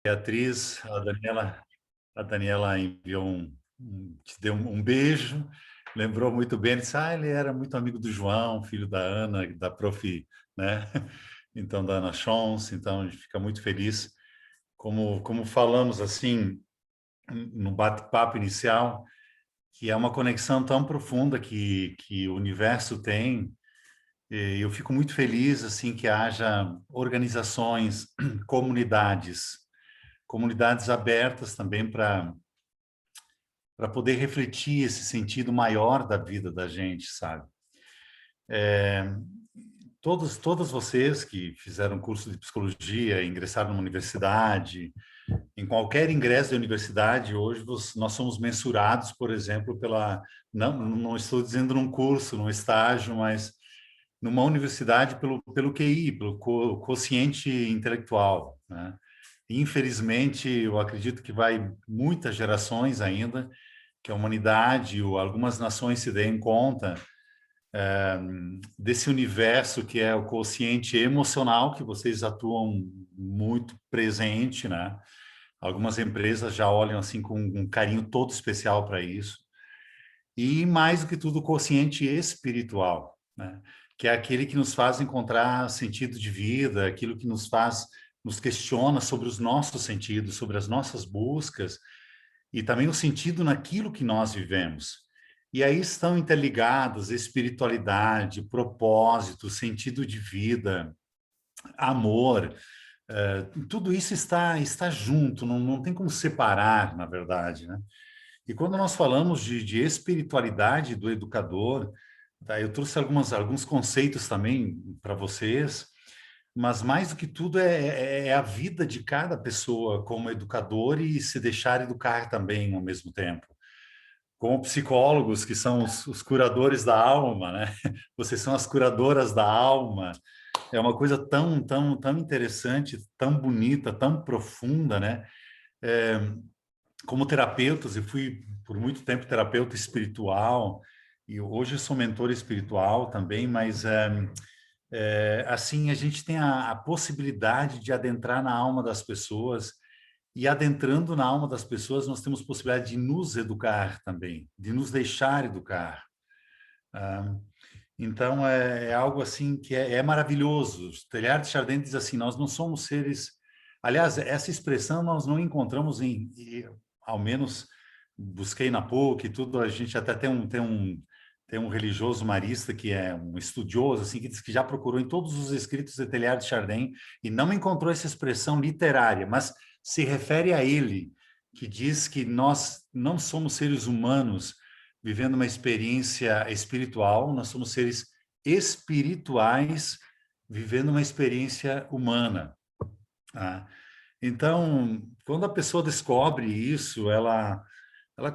Beatriz, a Daniela enviou te deu um beijo, lembrou muito bem, disse, ele era muito amigo do João, filho da Ana, da prof, né? Então, da Ana Chons, então a gente fica muito feliz. Como falamos assim, no bate-papo inicial, que é uma conexão tão profunda que o universo tem, e eu fico muito feliz assim que haja organizações, comunidades abertas também para poder refletir esse sentido maior da vida da gente, sabe? Todos vocês que fizeram curso de psicologia, ingressaram numa universidade, em qualquer ingresso da universidade, hoje nós somos mensurados, por exemplo, não estou dizendo num curso, num estágio, mas numa universidade pelo QI, pelo quociente intelectual, né? Infelizmente, eu acredito que vai muitas gerações ainda que a humanidade ou algumas nações se deem conta desse universo que é o quociente emocional, que vocês atuam muito presente, né? Algumas empresas já olham assim com um carinho todo especial para isso. E mais do que tudo, o quociente espiritual, né? Que é aquele que nos faz encontrar sentido de vida, aquilo que nos questiona sobre os nossos sentidos, sobre as nossas buscas e também o sentido naquilo que nós vivemos. E aí estão interligadas espiritualidade, propósito, sentido de vida, amor, tudo isso está junto, não tem como separar, na verdade, né? E quando nós falamos de espiritualidade do educador, tá, eu trouxe alguns conceitos também para vocês, mas mais do que tudo é a vida de cada pessoa como educador e se deixar educar também ao mesmo tempo. Como psicólogos, que são os curadores da alma, né? Vocês são as curadoras da alma. É uma coisa tão interessante, tão bonita, tão profunda, né? É, como terapeutas, eu fui por muito tempo terapeuta espiritual, e hoje eu sou mentor espiritual também, mas assim a gente tem a possibilidade de adentrar na alma das pessoas, e adentrando na alma das pessoas, nós temos possibilidade de nos educar também, de nos deixar educar. Ah, então, é algo assim que é maravilhoso. Teilhard de Chardin diz assim, nós não somos seres... Aliás, essa expressão nós não encontramos ao menos, busquei na PUC e tudo, a gente até tem um religioso marista que é um estudioso, assim, que diz que já procurou em todos os escritos de Teilhard de Chardin e não encontrou essa expressão literária, mas se refere a ele, que diz que nós não somos seres humanos vivendo uma experiência espiritual, nós somos seres espirituais vivendo uma experiência humana. Tá? Então, quando a pessoa descobre isso, ela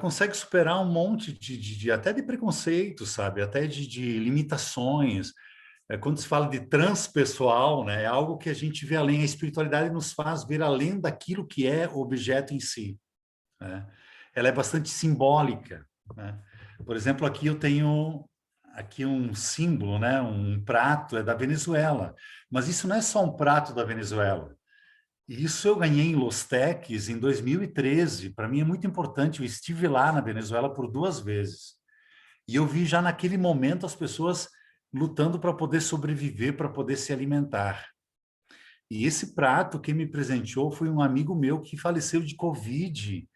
consegue superar um monte até de preconceitos, sabe? Até de limitações. Quando se fala de transpessoal, né, é algo que a gente vê além. A espiritualidade nos faz ver além daquilo que é o objeto em si, né? Ela é bastante simbólica, né? Por exemplo, aqui eu tenho aqui um símbolo, né? Um prato é da Venezuela, mas isso não é só um prato da Venezuela. Isso eu ganhei em Los Teques em 2013. Para mim é muito importante. Eu estive lá na Venezuela por 2 vezes e eu vi já naquele momento as pessoas lutando para poder sobreviver, para poder se alimentar. E esse prato, quem me presenteou foi um amigo meu que faleceu de Covid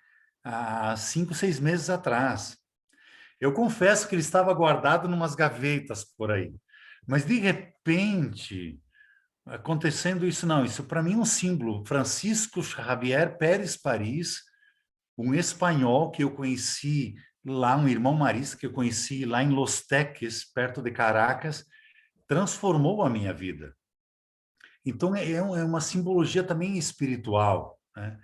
há 5, 6 meses atrás. Eu confesso que ele estava guardado em umas gavetas por aí. Mas, de repente, acontecendo isso, não, isso para mim é um símbolo. Francisco Javier Pérez Paris, um espanhol que eu conheci lá, um irmão marista que eu conheci lá em Los Teques, perto de Caracas, transformou a minha vida. Então, é uma simbologia também espiritual, né?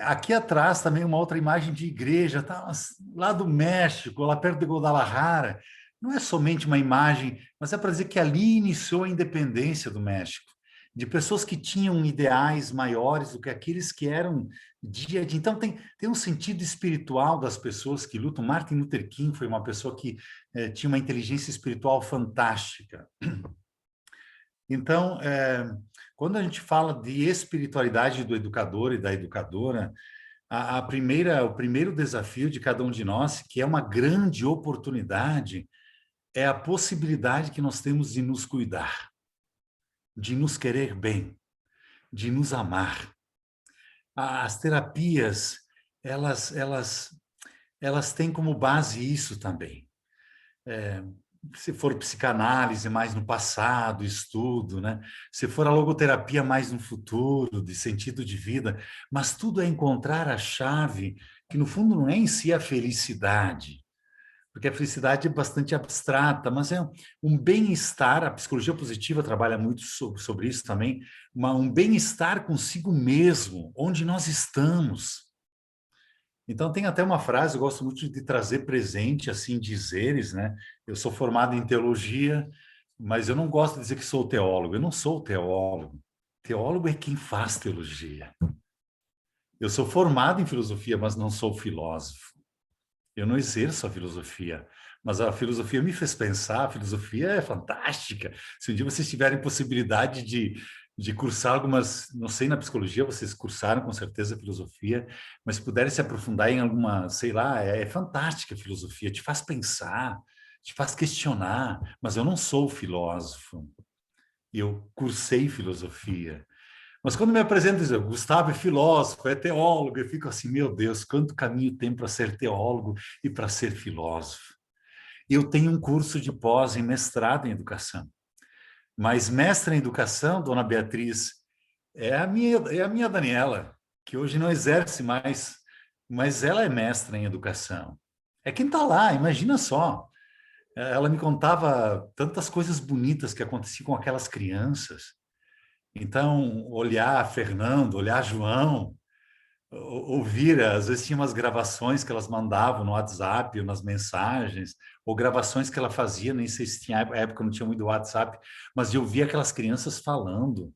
Aqui atrás também uma outra imagem de igreja, tá? Lá do México, lá perto de Guadalajara. Não é somente uma imagem, mas é para dizer que ali iniciou a independência do México, de pessoas que tinham ideais maiores do que aqueles que eram dia a dia. Então, tem um sentido espiritual das pessoas que lutam. Martin Luther King foi uma pessoa que tinha uma inteligência espiritual fantástica. Então, Quando a gente fala de espiritualidade do educador e da educadora, o primeiro desafio de cada um de nós, que é uma grande oportunidade, é a possibilidade que nós temos de nos cuidar, de nos querer bem, de nos amar. As terapias, elas, elas, elas têm como base isso também. Se for psicanálise, mais no passado, estudo, né? Se for a logoterapia, mais no futuro, de sentido de vida. Mas tudo é encontrar a chave, que no fundo não é em si a felicidade, porque a felicidade é bastante abstrata, mas é um bem-estar. A psicologia positiva trabalha muito sobre isso também, um bem-estar consigo mesmo, onde nós estamos. Então, tem até uma frase, eu gosto muito de trazer presente, assim, dizeres, né? Eu sou formado em teologia, mas eu não gosto de dizer que sou teólogo. Eu não sou teólogo. Teólogo é quem faz teologia. Eu sou formado em filosofia, mas não sou filósofo. Eu não exerço a filosofia, mas a filosofia me fez pensar, a filosofia é fantástica. Se um dia vocês tiverem possibilidade de cursar algumas, não sei, na psicologia, vocês cursaram com certeza filosofia, mas se puderem se aprofundar em alguma, sei lá, é fantástica a filosofia, te faz pensar, te faz questionar, mas eu não sou filósofo, eu cursei filosofia. Mas quando me apresenta, diz, Gustavo é filósofo, é teólogo, eu fico assim, meu Deus, quanto caminho tem para ser teólogo e para ser filósofo. Eu tenho um curso de pós em mestrado em educação, mas mestra em educação, dona Beatriz, é a minha Daniela, que hoje não exerce mais, mas ela é mestra em educação. É quem está lá, imagina só. Ela me contava tantas coisas bonitas que aconteciam com aquelas crianças. Então, olhar Fernando, olhar João, ouvir, às vezes tinha umas gravações que elas mandavam no WhatsApp, ou nas mensagens, ou gravações que ela fazia, nem sei se tinha, época não tinha muito WhatsApp, mas de ouvir aquelas crianças falando.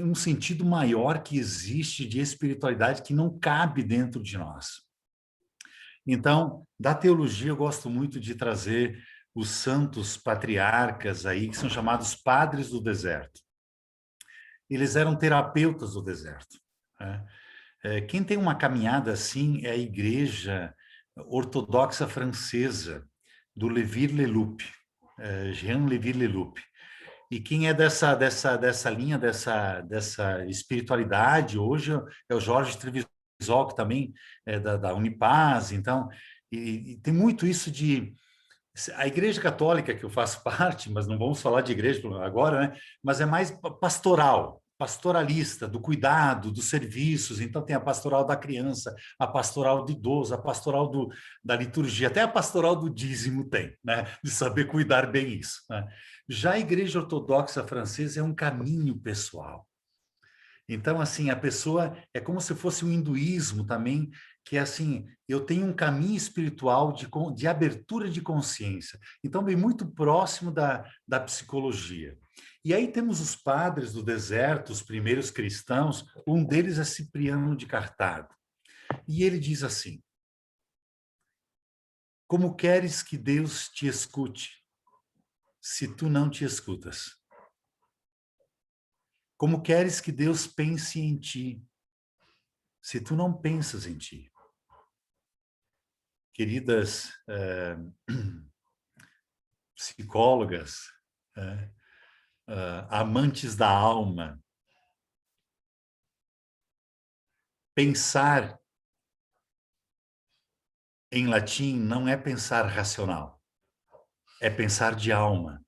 Um sentido maior que existe de espiritualidade que não cabe dentro de nós. Então, da teologia eu gosto muito de trazer os santos patriarcas aí, que são chamados padres do deserto. Eles eram terapeutas do deserto, né? Quem tem uma caminhada assim é a Igreja Ortodoxa Francesa, do Lévy-Leloup, Jean Lévy-Leloup. E quem é dessa linha, dessa espiritualidade, hoje é o Jorge Trevisol, que também é da Unipaz. Então, e tem muito isso de... A Igreja Católica, que eu faço parte, mas não vamos falar de igreja agora, né? Mas é mais pastoral, pastoralista, do cuidado, dos serviços. Então, tem a pastoral da criança, a pastoral do idoso, a pastoral da liturgia, até a pastoral do dízimo tem, né? De saber cuidar bem isso, né? Já a Igreja Ortodoxa Francesa é um caminho pessoal. Então, assim, a pessoa é como se fosse o hinduísmo também, que é assim, eu tenho um caminho espiritual de abertura de consciência. Então, vem muito próximo da psicologia. E aí temos os padres do deserto, os primeiros cristãos, um deles é Cipriano de Cartago. E ele diz assim: como queres que Deus te escute, se tu não te escutas? Como queres que Deus pense em ti, se tu não pensas em ti? Queridas psicólogas, amantes da alma, pensar em latim não é pensar racional, é pensar de alma.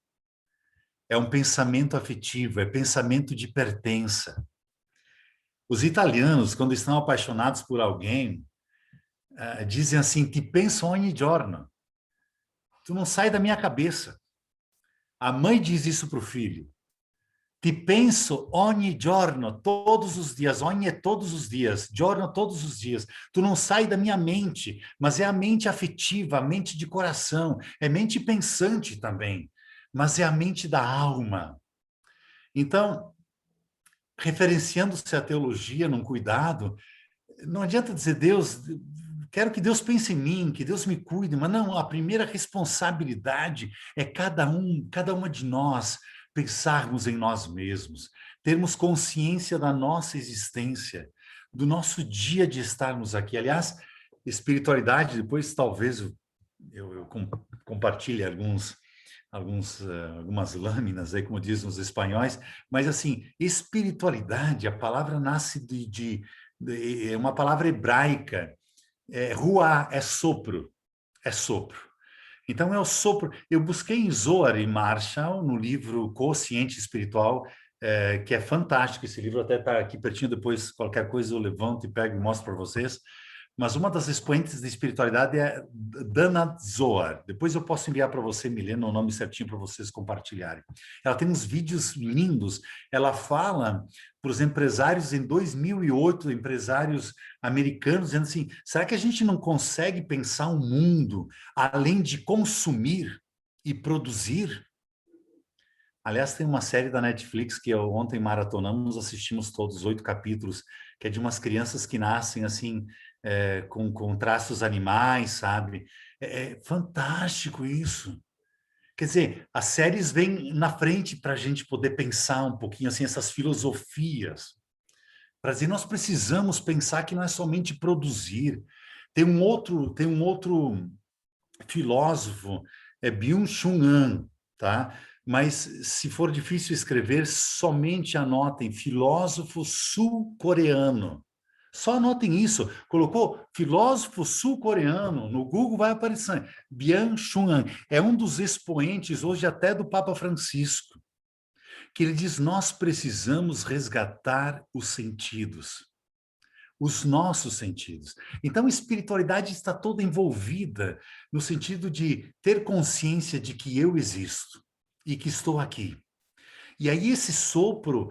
É um pensamento afetivo, é pensamento de pertença. Os italianos, quando estão apaixonados por alguém, dizem assim: ti penso ogni giorno. Tu não sai da minha cabeça. A mãe diz isso para o filho. Ti penso ogni giorno, todos os dias. Ogni é todos os dias, giorno todos os dias. Tu não sai da minha mente, mas é a mente afetiva, a mente de coração, é mente pensante também, mas é a mente da alma. Então, referenciando-se à teologia num cuidado, não adianta dizer, Deus, quero que Deus pense em mim, que Deus me cuide, mas não, a primeira responsabilidade é cada uma de nós pensarmos em nós mesmos, termos consciência da nossa existência, do nosso dia de estarmos aqui. Aliás, espiritualidade, depois talvez eu compartilhe algumas lâminas aí, como dizem os espanhóis, mas assim, espiritualidade, a palavra nasce é uma palavra hebraica, ruá, é sopro, é sopro. Então é o sopro. Eu busquei em Zohar e Marshall, no livro Consciente Espiritual, que é fantástico. Esse livro até está aqui pertinho, depois qualquer coisa eu levanto e pego e mostro para vocês. Mas uma das expoentes de espiritualidade é Dana Zohar. Depois eu posso enviar para você, Milena, o nome certinho para vocês compartilharem. Ela tem uns vídeos lindos. Ela fala para os empresários em 2008, empresários americanos, dizendo assim, será que a gente não consegue pensar um mundo além de consumir e produzir? Aliás, tem uma série da Netflix que ontem maratonamos, assistimos todos 8 capítulos, que é de umas crianças que nascem assim, com traços animais, sabe? É fantástico isso. Quer dizer, as séries vêm na frente para a gente poder pensar um pouquinho assim, essas filosofias. Para dizer, nós precisamos pensar que não é somente produzir. Tem um outro filósofo, Byung-Chul Han, tá? Mas se for difícil escrever, somente anotem filósofo sul-coreano. Só anotem isso. Colocou filósofo sul-coreano no Google, vai aparecer. Byung-Chul Han é um dos expoentes hoje até do Papa Francisco, que ele diz: nós precisamos resgatar os sentidos, os nossos sentidos. Então, a espiritualidade está toda envolvida no sentido de ter consciência de que eu existo e que estou aqui. E aí esse sopro,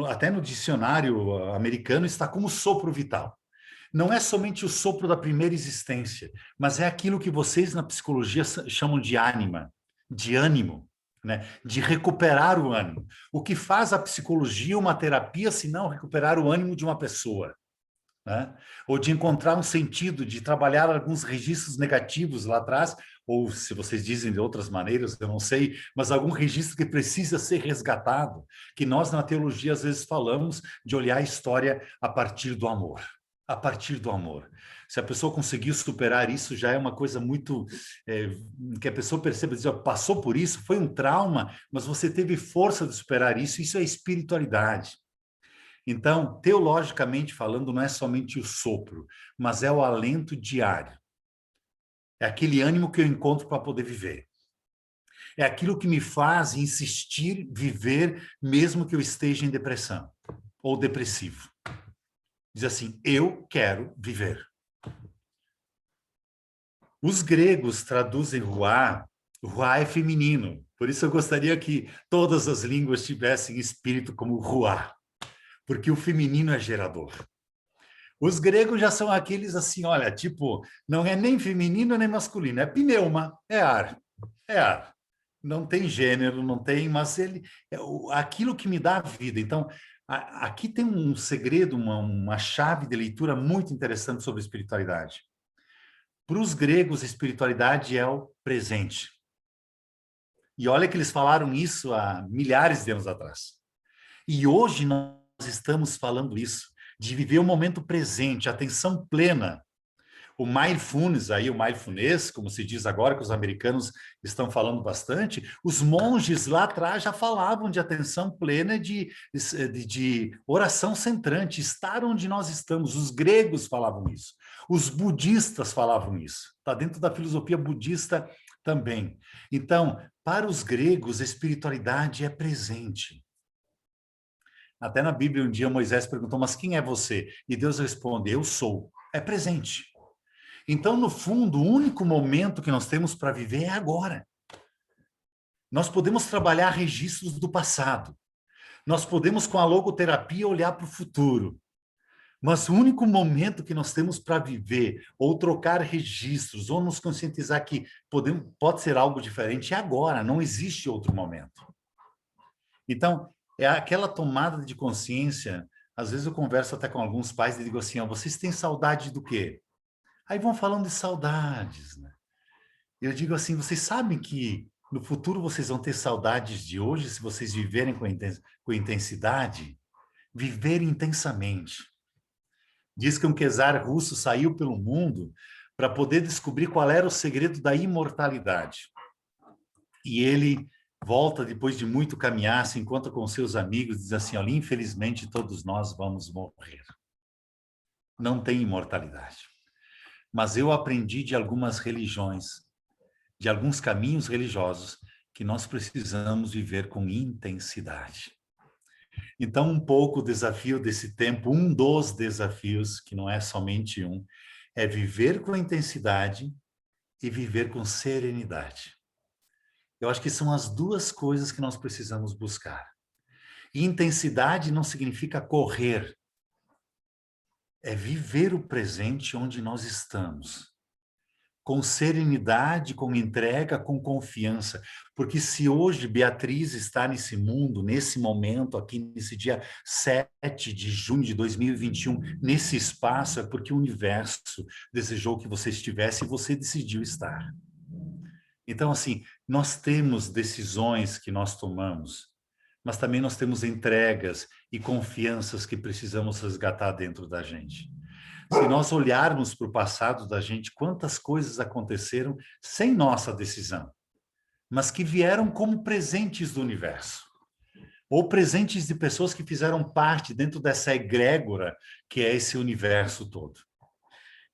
até no dicionário americano, está como sopro vital. Não é somente o sopro da primeira existência, mas é aquilo que vocês na psicologia chamam de ânima, de ânimo, né? De recuperar o ânimo. O que faz a psicologia uma terapia, se não recuperar o ânimo de uma pessoa, né? Ou de encontrar um sentido, de trabalhar alguns registros negativos lá atrás, ou se vocês dizem de outras maneiras, eu não sei, mas algum registro que precisa ser resgatado, que nós na teologia às vezes falamos de olhar a história a partir do amor. A partir do amor. Se a pessoa conseguiu superar isso, já é uma coisa muito... que a pessoa perceba, dizer, passou por isso, foi um trauma, mas você teve força de superar isso, isso é espiritualidade. Então, teologicamente falando, não é somente o sopro, mas é o alento diário. É aquele ânimo que eu encontro para poder viver. É aquilo que me faz insistir, viver, mesmo que eu esteja em depressão ou depressivo. Diz assim, eu quero viver. Os gregos traduzem ruá, ruá é feminino, por isso eu gostaria que todas as línguas tivessem espírito como ruá, porque o feminino é gerador. Os gregos já são aqueles assim, olha, tipo, não é nem feminino nem masculino, é pneuma, é ar, é ar. Não tem gênero, não tem, mas ele é aquilo que me dá a vida. Então, aqui tem um segredo, uma chave de leitura muito interessante sobre espiritualidade. Para os gregos, espiritualidade é o presente. E olha que eles falaram isso há milhares de anos atrás. E hoje nós estamos falando isso, de viver o momento presente, atenção plena. O mindfulness, aí, o mindfulness, como se diz agora, que os americanos estão falando bastante, os monges lá atrás já falavam de atenção plena, de oração centrante, estar onde nós estamos. Os gregos falavam isso. Os budistas falavam isso. Está dentro da filosofia budista também. Então, para os gregos, a espiritualidade é presente. Até na Bíblia, um dia Moisés perguntou, mas quem é você? E Deus responde, eu sou. É presente. Então, no fundo, o único momento que nós temos para viver é agora. Nós podemos trabalhar registros do passado. Nós podemos, com a logoterapia, olhar para o futuro. Mas o único momento que nós temos para viver, ou trocar registros, ou nos conscientizar que pode ser algo diferente, é agora, não existe outro momento. Então, é aquela tomada de consciência. Às vezes eu converso até com alguns pais e digo assim, ó, vocês têm saudade do quê? Aí vão falando de saudades, né? Eu digo assim, vocês sabem que No futuro, vocês vão ter saudades de hoje se vocês viverem com intensidade, viver intensamente. Diz que um czar russo saiu pelo mundo para poder descobrir qual era o segredo da imortalidade. E ele volta, depois de muito caminhar, se encontra com seus amigos e diz assim, olha, infelizmente todos nós vamos morrer. Não tem imortalidade. Mas eu aprendi de algumas religiões, de alguns caminhos religiosos, que nós precisamos viver com intensidade. Então, um pouco o desafio desse tempo, um dos desafios, que não é somente um, é viver com intensidade e viver com serenidade. Eu acho que são as duas coisas que nós precisamos buscar. E intensidade não significa correr, é viver o presente onde nós estamos. Com serenidade, com entrega, com confiança. Porque se hoje Beatriz está nesse mundo, nesse momento, aqui nesse dia 7 de junho de 2021, nesse espaço, é porque o universo desejou que você estivesse e você decidiu estar. Então, assim, nós temos decisões que nós tomamos, mas também nós temos entregas e confianças que precisamos resgatar dentro da gente. Se nós olharmos para o passado da gente, quantas coisas aconteceram sem nossa decisão, mas que vieram como presentes do universo, ou presentes de pessoas que fizeram parte dentro dessa egrégora que é esse universo todo.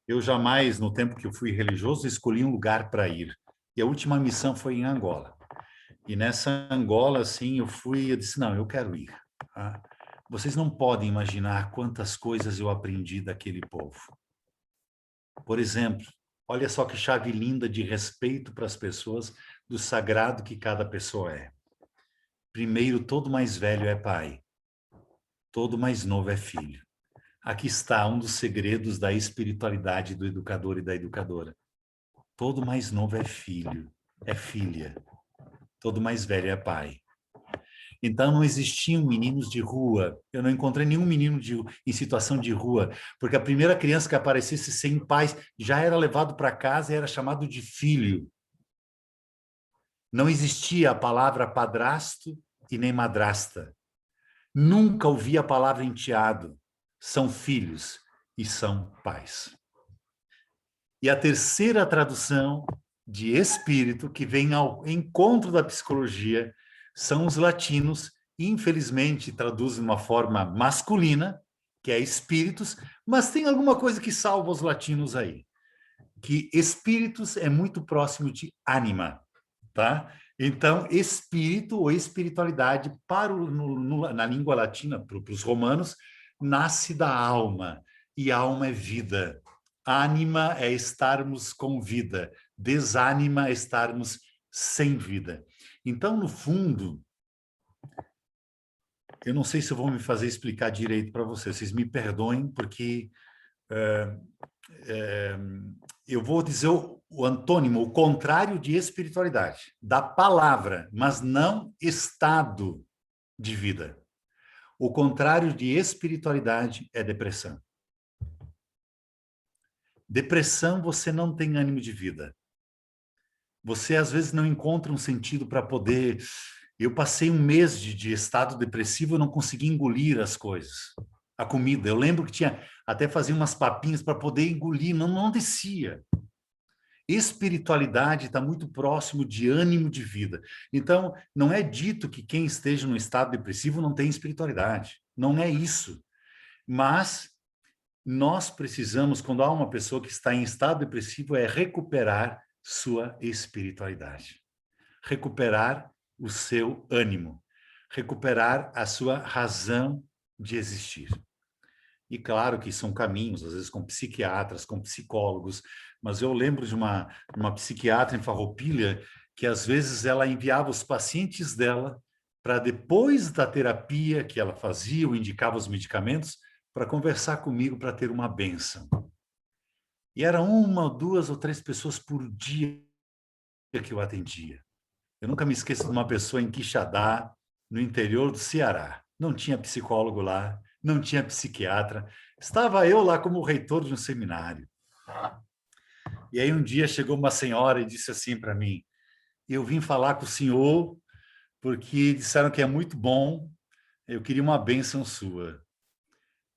Eu jamais, no tempo que eu fui religioso, escolhi um lugar para ir. E a última missão foi em Angola. E nessa Angola, assim, eu disse, não, eu quero ir. Tá? Vocês não podem imaginar quantas coisas eu aprendi daquele povo. Por exemplo, olha só que chave linda de respeito para as pessoas, do sagrado que cada pessoa é. Primeiro, todo mais velho é pai. Todo mais novo é filho. Aqui está um dos segredos da espiritualidade do educador e da educadora. Todo mais novo é filho, é filha. Todo mais velho é pai. Então, não existiam meninos de rua. Eu não encontrei nenhum menino em situação de rua, porque a primeira criança que aparecesse sem pais já era levado para casa e era chamado de filho. Não existia a palavra padrasto e nem madrasta. Nunca ouvi a palavra enteado. São filhos e são pais. E a terceira tradução de espírito, que vem ao encontro da psicologia, são os latinos, infelizmente traduzem de uma forma masculina, que é espíritos, mas tem alguma coisa que salva os latinos aí, que espíritos é muito próximo de ânima, tá? Então, espírito ou espiritualidade para na língua latina, para os romanos, nasce da alma, e alma é vida. Ânima é estarmos com vida, desânima é estarmos sem vida. Então, no fundo, eu não sei se eu vou me fazer explicar direito para vocês me perdoem, porque eu vou dizer o antônimo, o contrário de espiritualidade, da palavra, mas não estado de vida. O contrário de espiritualidade é depressão. Depressão, você não tem ânimo de vida. Você, às vezes, não encontra um sentido para poder... Eu passei um mês de estado depressivo, eu não consegui engolir as coisas. A comida. Eu lembro que tinha... Até fazia umas papinhas para poder engolir, não descia. Espiritualidade está muito próximo de ânimo de vida. Então, não é dito que quem esteja no estado depressivo não tem espiritualidade. Não é isso. Mas nós precisamos, quando há uma pessoa que está em estado depressivo, é recuperar sua espiritualidade. Recuperar o seu ânimo. Recuperar a sua razão de existir. E claro que são caminhos, às vezes com psiquiatras, com psicólogos, mas eu lembro de uma psiquiatra em Farroupilha que às vezes ela enviava os pacientes dela para depois da terapia que ela fazia, ou indicava os medicamentos, para conversar comigo para ter uma bênção. E era uma, duas ou três pessoas por dia que eu atendia. Eu nunca me esqueço de uma pessoa em Quixadá, no interior do Ceará. Não tinha psicólogo lá, não tinha psiquiatra. Estava eu lá como reitor de um seminário. E aí um dia chegou uma senhora e disse assim para mim, eu vim falar com o senhor porque disseram que é muito bom, eu queria uma bênção sua.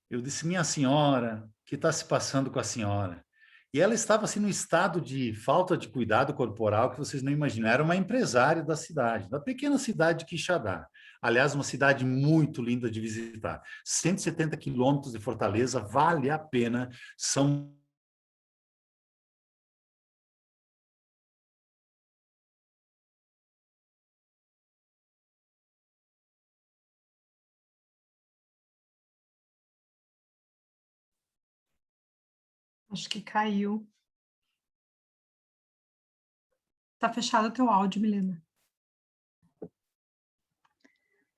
Eu disse, minha senhora, o que está se passando com a senhora? E ela estava assim num estado de falta de cuidado corporal que vocês não imaginam. Era uma empresária da cidade, da pequena cidade de Quixadá. Aliás, uma cidade muito linda de visitar. 170 quilômetros de Fortaleza, vale a pena. São Acho que caiu. Tá fechado o teu áudio, Milena.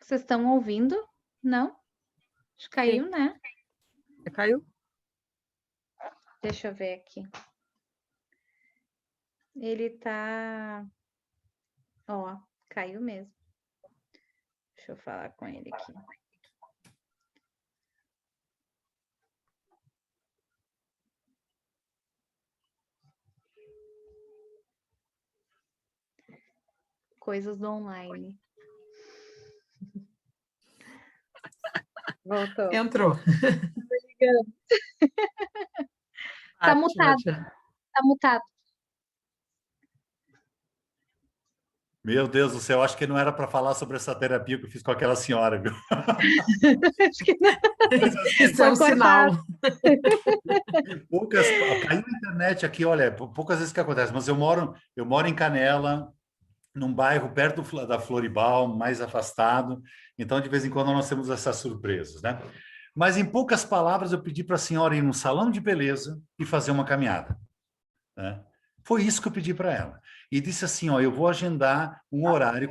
Vocês estão ouvindo? Não? Acho que caiu, né? Caiu? Deixa eu ver aqui. Ele tá... Ó, caiu mesmo. Deixa eu falar com ele aqui. Coisas do online. Voltou. Entrou. Tá mutado. Tá mutado. Meu Deus do céu, acho que não era para falar sobre essa terapia que eu fiz com aquela senhora, viu? Acho que não. Isso é um sinal. Caiu a internet aqui, olha, poucas vezes que acontece, mas eu moro em Canela, num bairro perto da Floribal, mais afastado, então de vez em quando nós temos essas surpresas, né? Mas em poucas palavras eu pedi para a senhora ir num salão de beleza e fazer uma caminhada, né? Foi isso que eu pedi para ela. E disse assim, ó, eu vou agendar um horário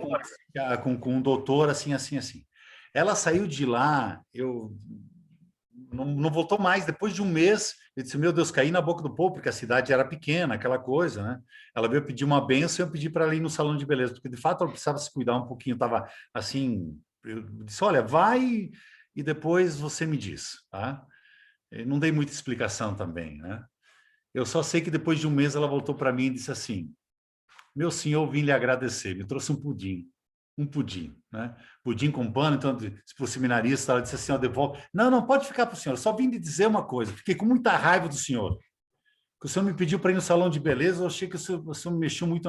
com um doutor assim, assim, assim. Ela saiu de lá, eu não voltou mais. Depois de um mês, eu disse, meu Deus, caí na boca do povo, porque a cidade era pequena, aquela coisa, né? Ela veio pedir uma benção e eu pedi para ela ir no salão de beleza, porque de fato ela precisava se cuidar um pouquinho, estava assim, eu disse, olha, vai e depois você me diz, tá? Eu não dei muita explicação também, né? Eu só sei que depois de um mês ela voltou para mim e disse assim, meu senhor, vim lhe agradecer, me trouxe um pudim, né? Pudim com pano, então, para o seminarista, ela disse assim, ó, devolve. Não, não, pode ficar para o senhor, só vim lhe dizer uma coisa, fiquei com muita raiva do senhor, que o senhor me pediu para ir no salão de beleza, eu achei que o senhor mexeu muito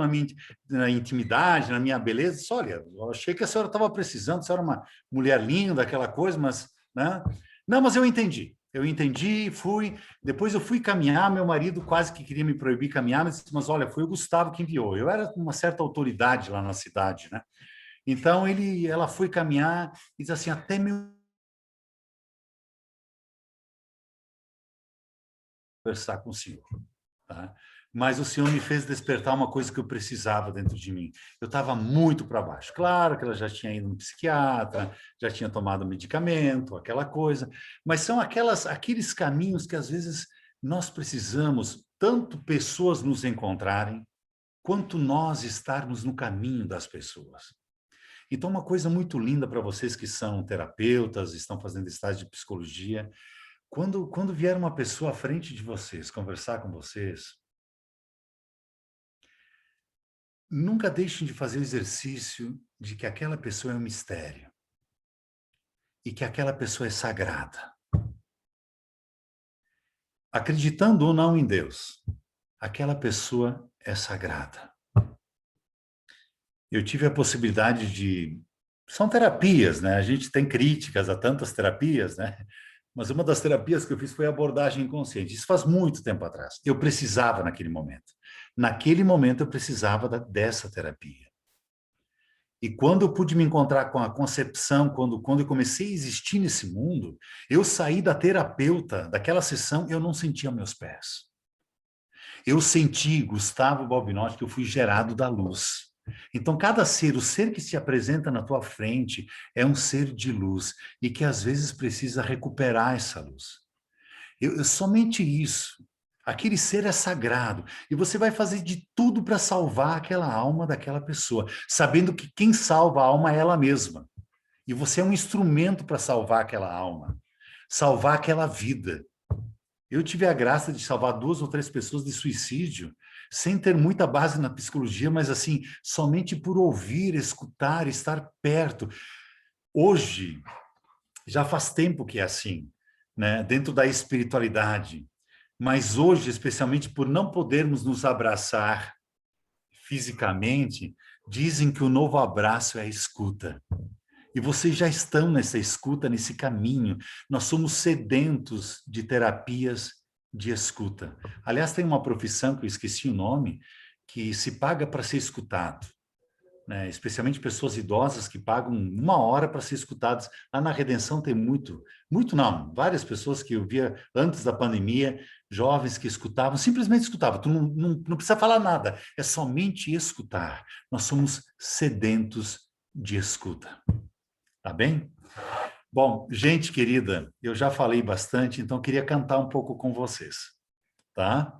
na intimidade, na minha beleza, disse, olha, eu achei que a senhora estava precisando, a senhora era uma mulher linda, aquela coisa, mas, né? Não, mas eu entendi, fui, depois eu fui caminhar, meu marido quase que queria me proibir caminhar, mas olha, foi o Gustavo que enviou, eu era uma certa autoridade lá na cidade, né? Então, ela foi caminhar e diz assim, até meu... conversar com o senhor, tá? Mas o senhor me fez despertar uma coisa que eu precisava dentro de mim. Eu estava muito para baixo. Claro que ela já tinha ido no psiquiatra, já tinha tomado medicamento, aquela coisa, mas são aqueles caminhos que às vezes nós precisamos tanto pessoas nos encontrarem, quanto nós estarmos no caminho das pessoas. Então, uma coisa muito linda para vocês que são terapeutas, estão fazendo estágio de psicologia, quando vier uma pessoa à frente de vocês, conversar com vocês, nunca deixem de fazer o exercício de que aquela pessoa é um mistério e que aquela pessoa é sagrada. Acreditando ou não em Deus, aquela pessoa é sagrada. Eu tive a possibilidade de... São terapias, né? A gente tem críticas a tantas terapias, né? Mas uma das terapias que eu fiz foi a abordagem inconsciente. Isso faz muito tempo atrás. Eu precisava naquele momento. Naquele momento eu precisava dessa terapia. E quando eu pude me encontrar com a concepção, quando eu comecei a existir nesse mundo, eu saí da terapeuta, daquela sessão, eu não sentia meus pés. Eu senti, Gustavo Balbinotti, que eu fui gerado da luz. Então, cada ser, o ser que se apresenta na tua frente, é um ser de luz e que às vezes precisa recuperar essa luz. Somente isso. Aquele ser é sagrado e você vai fazer de tudo para salvar aquela alma daquela pessoa, sabendo que quem salva a alma é ela mesma. E você é um instrumento para salvar aquela alma, salvar aquela vida. Eu tive a graça de salvar 2 ou 3 pessoas de suicídio sem ter muita base na psicologia, mas assim, somente por ouvir, escutar, estar perto. Hoje, já faz tempo que é assim, né? Dentro da espiritualidade. Mas hoje, especialmente por não podermos nos abraçar fisicamente, dizem que o novo abraço é a escuta. E vocês já estão nessa escuta, nesse caminho. Nós somos sedentos de terapias de escuta. Aliás, tem uma profissão que eu esqueci o nome, que se paga para ser escutado, né? Especialmente pessoas idosas que pagam 1 hora para ser escutadas. Lá na Redenção tem muito não, várias pessoas que eu via antes da pandemia, jovens que escutavam, simplesmente escutavam. Tu não precisa falar nada, é somente escutar. Nós somos sedentos de escuta. Tá bem? Bom, gente querida, eu já falei bastante, então queria cantar um pouco com vocês, tá?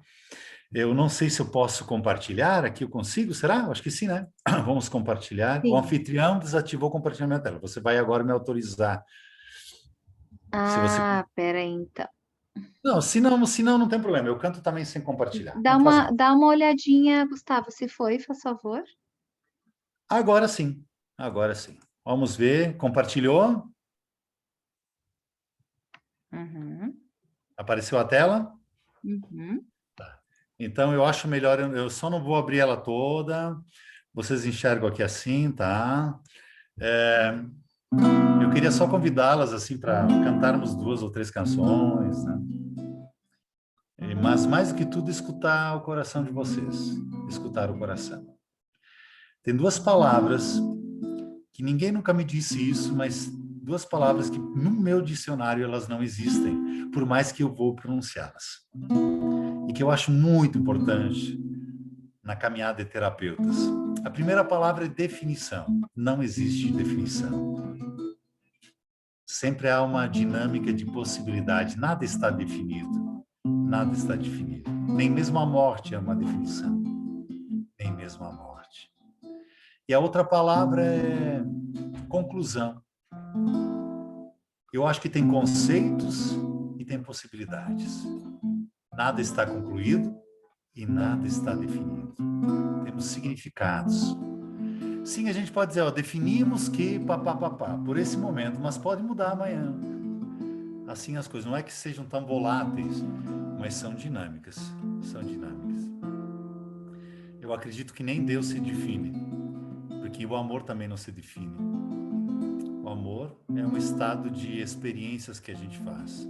Eu não sei se eu posso compartilhar aqui, eu consigo, será? Acho que sim, né? Vamos compartilhar. O Sim. anfitrião desativou o compartilhamento da tela. Você vai agora me autorizar. Se você... Pera aí, então. Não, se não, não tem problema. Eu canto também sem compartilhar. Dá Não faz mal. dá uma olhadinha, Gustavo, se foi, faz favor. Agora sim. Agora sim. Vamos ver. Compartilhou? Uhum. Apareceu a tela? Uhum. Então, eu acho melhor... Eu só não vou abrir ela toda. Vocês enxergam aqui assim, tá? Eu queria só convidá-las assim para cantarmos 2 ou 3 canções, né? Mas mais do que tudo escutar o coração de vocês, escutar o coração. Tem 2 palavras que ninguém nunca me disse isso, mas 2 palavras que no meu dicionário elas não existem, por mais que eu vou pronunciá-las. E que eu acho muito importante na caminhada de terapeutas. A primeira palavra é definição. Não existe definição. Sempre há uma dinâmica de possibilidade. Nada está definido. Nada está definido. Nem mesmo a morte é uma definição. Nem mesmo a morte. E a outra palavra é conclusão. Eu acho que tem conceitos e tem possibilidades. Nada está concluído e nada está definido. Temos significados. Sim, a gente pode dizer, definimos que papapá, por esse momento, mas pode mudar amanhã. Assim as coisas, não é que sejam tão voláteis, mas são dinâmicas, são dinâmicas. Eu acredito que nem Deus se define, porque o amor também não se define. O amor é um estado de experiências que a gente faz.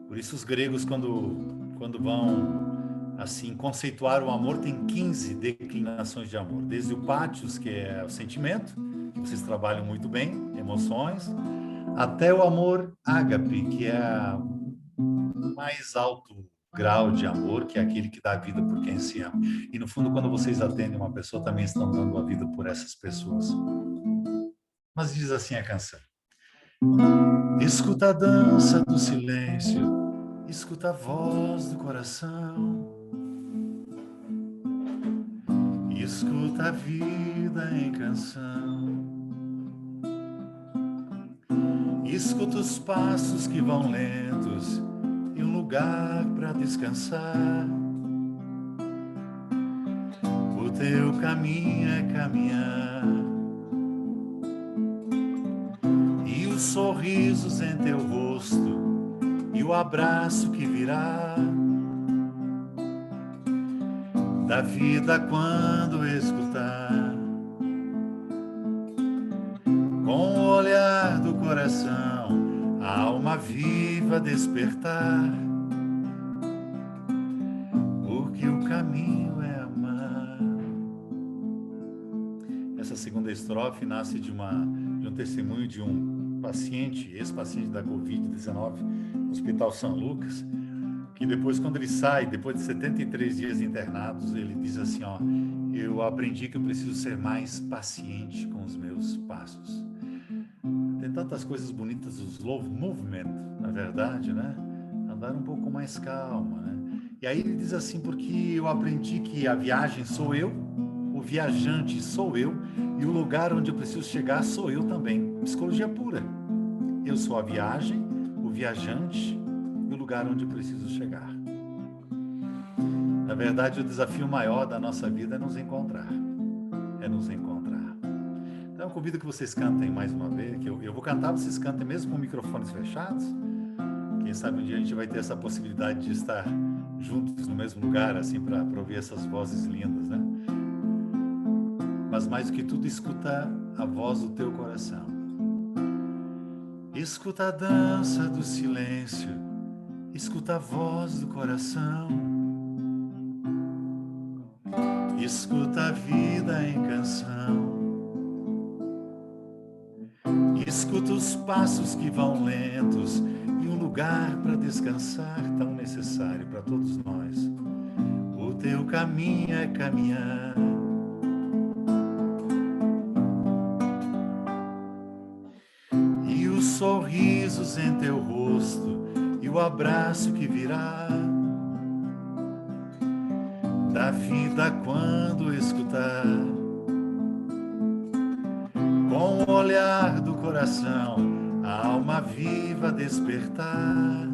Por isso os gregos, quando vão assim conceituar o amor, tem 15 declinações de amor, desde o pátios, que é o sentimento, que vocês trabalham muito bem, emoções, até o amor ágape, que é o mais alto grau de amor, que é aquele que dá a vida por quem se ama. E no fundo, quando vocês atendem uma pessoa, também estão dando a vida por essas pessoas. Mas diz assim a canção: escuta a dança do silêncio, escuta a voz do coração, escuta a vida em canção, escuta os passos que vão lentos e um lugar para descansar. O teu caminho é caminhar e os sorrisos em teu rosto e o abraço que virá da vida quando escutar, com o olhar do coração, a alma viva despertar, porque o caminho é amar. Essa segunda estrofe nasce de um testemunho de um paciente, ex-paciente da Covid-19, no Hospital São Lucas, que depois, quando ele sai, depois de 73 dias internados, ele diz assim, eu aprendi que eu preciso ser mais paciente com os meus passos. Tem tantas coisas bonitas, o slow movement, na verdade, né? Andar um pouco mais calma, né? E aí ele diz assim, porque eu aprendi que a viagem sou eu, o viajante sou eu, e o lugar onde eu preciso chegar sou eu também. Psicologia pura. Eu sou a viagem, o viajante, e o lugar onde eu preciso chegar. Na verdade, o desafio maior da nossa vida é nos encontrar. É nos encontrar. Então, eu convido que vocês cantem mais uma vez, que eu vou cantar, vocês cantem mesmo com microfones fechados. Quem sabe um dia a gente vai ter essa possibilidade de estar juntos no mesmo lugar, assim, para ouvir essas vozes lindas, né? Mas mais do que tudo, escuta a voz do teu coração. Escuta a dança do silêncio, escuta a voz do coração. Escuta a vida em canção. Escuta os passos que vão lentos e um lugar para descansar tão necessário para todos nós. O teu caminho é caminhar. E os sorrisos em teu rosto e o abraço que virá da vida quando escutar. Com o olhar do coração, a alma viva despertar.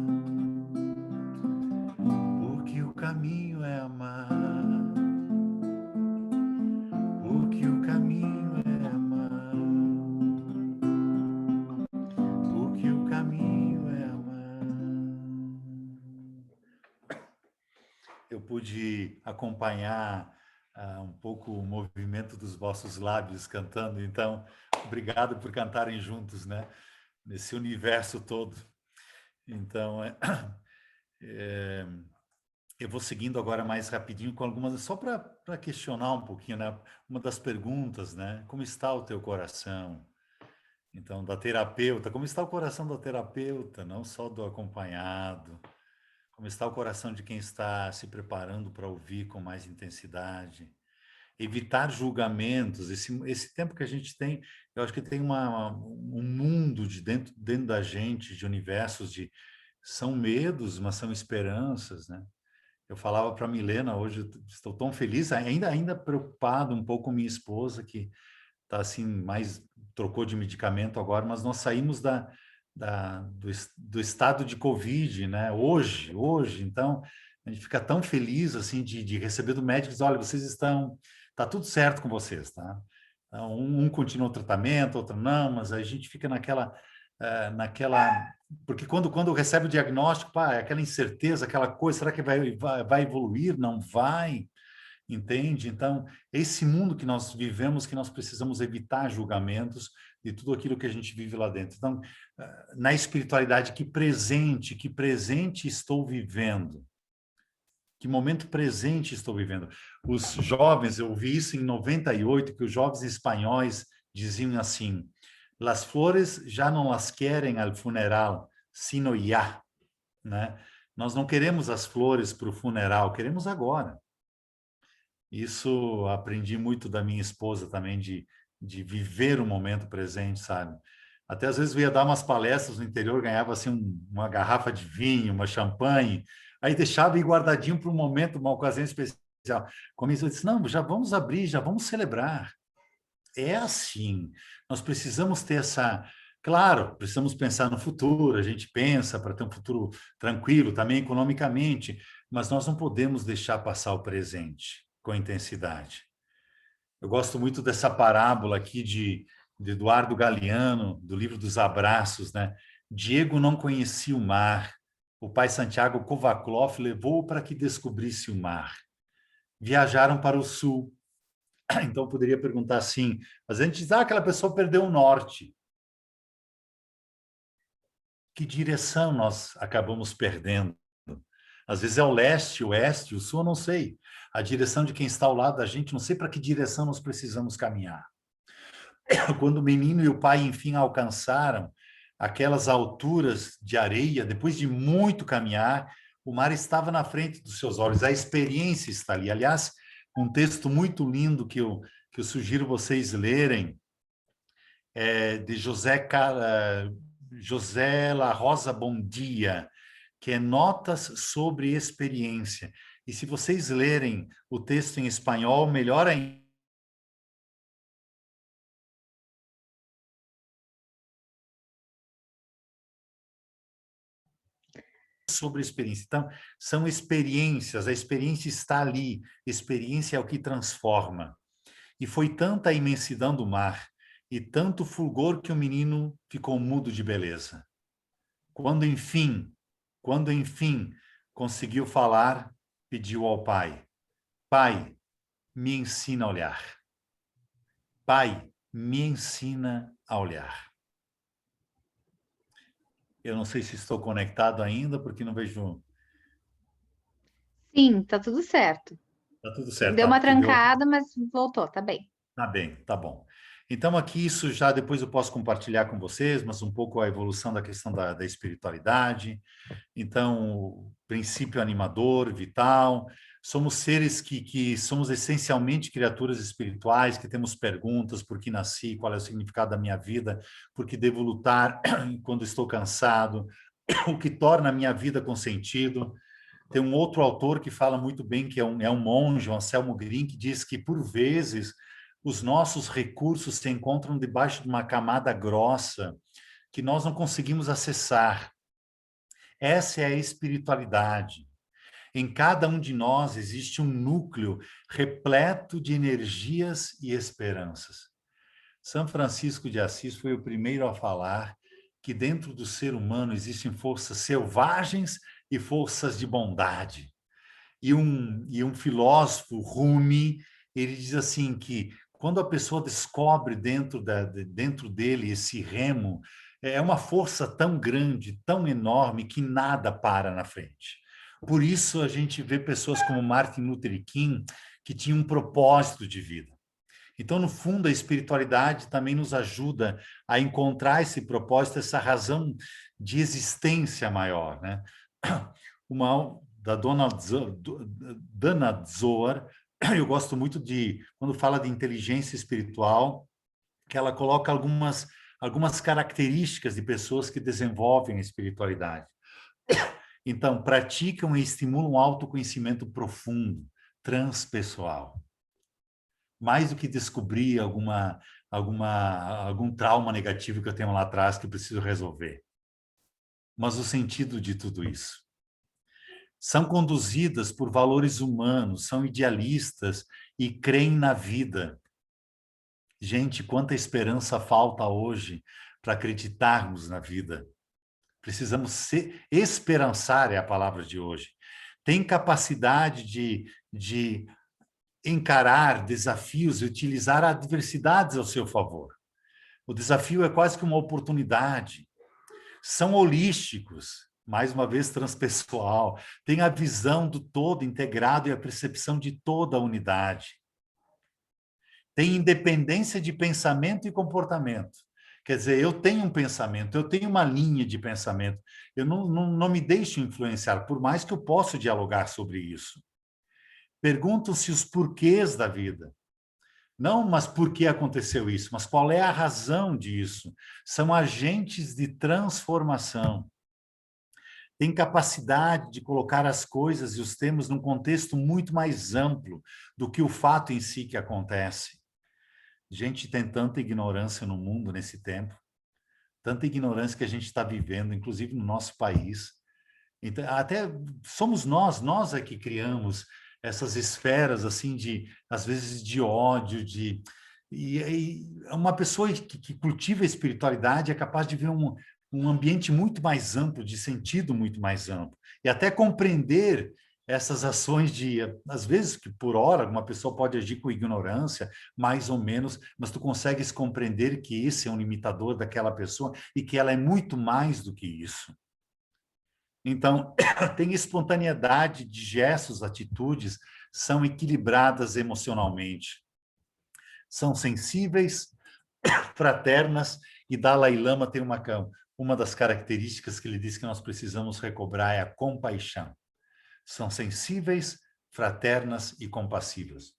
Porque o caminho é amar. Porque o caminho é amar. Porque o caminho é amar. Eu pude acompanhar um pouco o movimento dos vossos lábios cantando, então, obrigado por cantarem juntos, né? Nesse universo todo. Então, eu vou seguindo agora mais rapidinho com algumas, só para questionar um pouquinho, né? Uma das perguntas, né? Como está o teu coração? Então, da terapeuta, como está o coração da terapeuta, não só do acompanhado? Como está o coração de quem está se preparando para ouvir com mais intensidade? Evitar julgamentos. Esse tempo que a gente tem, eu acho que tem um mundo dentro da gente, de universos de são medos, mas são esperanças, né? Eu falava para a Milena hoje, estou tão feliz, ainda preocupado um pouco com minha esposa, que está assim, mais trocou de medicamento agora, mas nós saímos do estado de Covid, né? Hoje, então, a gente fica tão feliz, assim, de receber do médico, diz, olha, tá tudo certo com vocês, tá? Então, um continua o tratamento, outro não, mas a gente fica naquela porque quando recebe o diagnóstico, pá, é aquela incerteza, aquela coisa, será que vai evoluir? Não vai? Entende? Então, esse mundo que nós vivemos, que nós precisamos evitar julgamentos de tudo aquilo que a gente vive lá dentro. Então, na espiritualidade, que presente estou vivendo? Que momento presente estou vivendo? Os jovens, eu vi isso em 98, que os jovens espanhóis diziam assim, las flores já não las querem al funeral, sino ya, né? Nós não queremos as flores para o funeral, queremos agora. Isso aprendi muito da minha esposa também, de viver o momento presente, sabe? Até às vezes eu ia dar umas palestras no interior, ganhava assim uma garrafa de vinho, uma champanhe, aí deixava ir guardadinho para um momento, uma ocasião especial. Como isso, eu disse, não, já vamos abrir, já vamos celebrar. É assim, nós precisamos ter essa... Claro, precisamos pensar no futuro, a gente pensa para ter um futuro tranquilo, também economicamente, mas nós não podemos deixar passar o presente com intensidade. Eu gosto muito dessa parábola aqui de Eduardo Galeano, do livro dos Abraços, né? Diego não conhecia o mar, o pai Santiago Kovaclov levou-o para que descobrisse o mar. Viajaram para o sul. Então, poderia perguntar assim, mas a gente diz, aquela pessoa perdeu o norte. Que direção nós acabamos perdendo? Às vezes é o leste, o oeste, o sul, eu não sei. A direção de quem está ao lado da gente, não sei para que direção nós precisamos caminhar. Quando o menino e o pai, enfim, alcançaram aquelas alturas de areia, depois de muito caminhar, o mar estava na frente dos seus olhos, a experiência está ali. Aliás, um texto muito lindo que eu sugiro vocês lerem, de José La Rosa Bondia, que é Notas sobre Experiência. E se vocês lerem o texto em espanhol, melhor ainda. sobre a experiência. Então, são experiências, a experiência está ali, experiência é o que transforma. E foi tanta a imensidão do mar e tanto fulgor que o menino ficou mudo de beleza. Quando enfim conseguiu falar, pediu ao pai: Pai, me ensina a olhar. Pai, me ensina a olhar. Eu não sei se estou conectado ainda, porque não vejo. Sim, tá tudo certo. Tá tudo certo, Deu tá? uma Porque deu. trancada, mas voltou, tá bem. Tá bem, tá bom. Então, aqui, isso já depois eu posso compartilhar com vocês, mas um pouco a evolução da questão da espiritualidade. Então, o princípio animador, vital. Somos seres que somos essencialmente criaturas espirituais, que temos perguntas: por que nasci, qual é o significado da minha vida, por que devo lutar quando estou cansado, o que torna a minha vida com sentido. Tem um outro autor que fala muito bem, que é um monge, o Anselmo Green, que diz que, por vezes, os nossos recursos se encontram debaixo de uma camada grossa que nós não conseguimos acessar. Essa é a espiritualidade. Em cada um de nós existe um núcleo repleto de energias e esperanças. São Francisco de Assis foi o primeiro a falar que dentro do ser humano existem forças selvagens e forças de bondade. E um filósofo, Rumi, ele diz assim que quando a pessoa descobre dentro dele esse remo, é uma força tão grande, tão enorme, que nada para na frente. Por isso a gente vê pessoas como Martin Luther King, que tinham um propósito de vida. Então, no fundo, a espiritualidade também nos ajuda a encontrar esse propósito, essa razão de existência maior, né? Uma da Dana Zohar, eu gosto muito de quando fala de inteligência espiritual, que ela coloca algumas características de pessoas que desenvolvem a espiritualidade. Então, praticam e estimulam um autoconhecimento profundo, transpessoal. Mais do que descobrir algum trauma negativo que eu tenho lá atrás que eu preciso resolver. Mas o sentido de tudo isso. São conduzidas por valores humanos, são idealistas e creem na vida. Gente, quanta esperança falta hoje para acreditarmos na vida. Precisamos esperançar, é a palavra de hoje. Tem capacidade de encarar desafios e utilizar adversidades ao seu favor. O desafio é quase que uma oportunidade. São holísticos, mais uma vez transpessoal, têm a visão do todo integrado e a percepção de toda a unidade. Tem independência de pensamento e comportamento. Quer dizer, eu tenho um pensamento, eu tenho uma linha de pensamento, eu não me deixo influenciar, por mais que eu possa dialogar sobre isso. Perguntam-se os porquês da vida. Não, mas por que aconteceu isso? Mas qual é a razão disso? São agentes de transformação. Tem capacidade de colocar as coisas e os temas num contexto muito mais amplo do que o fato em si que acontece. Gente, tem tanta ignorância no mundo nesse tempo, tanta ignorância que a gente está vivendo, inclusive no nosso país. Então, até somos nós é que criamos essas esferas assim às vezes de ódio, e uma pessoa que cultiva a espiritualidade é capaz de ver um ambiente muito mais amplo, de sentido muito mais amplo, e até compreender essas ações às vezes que por hora uma pessoa pode agir com ignorância, mais ou menos, mas tu consegues compreender que esse é um limitador daquela pessoa e que ela é muito mais do que isso. Então, tem espontaneidade de gestos, atitudes, são equilibradas emocionalmente. São sensíveis, fraternas, e Dalai Lama tem uma das características que ele diz que nós precisamos recobrar é a compaixão. São sensíveis, fraternas e compassivas.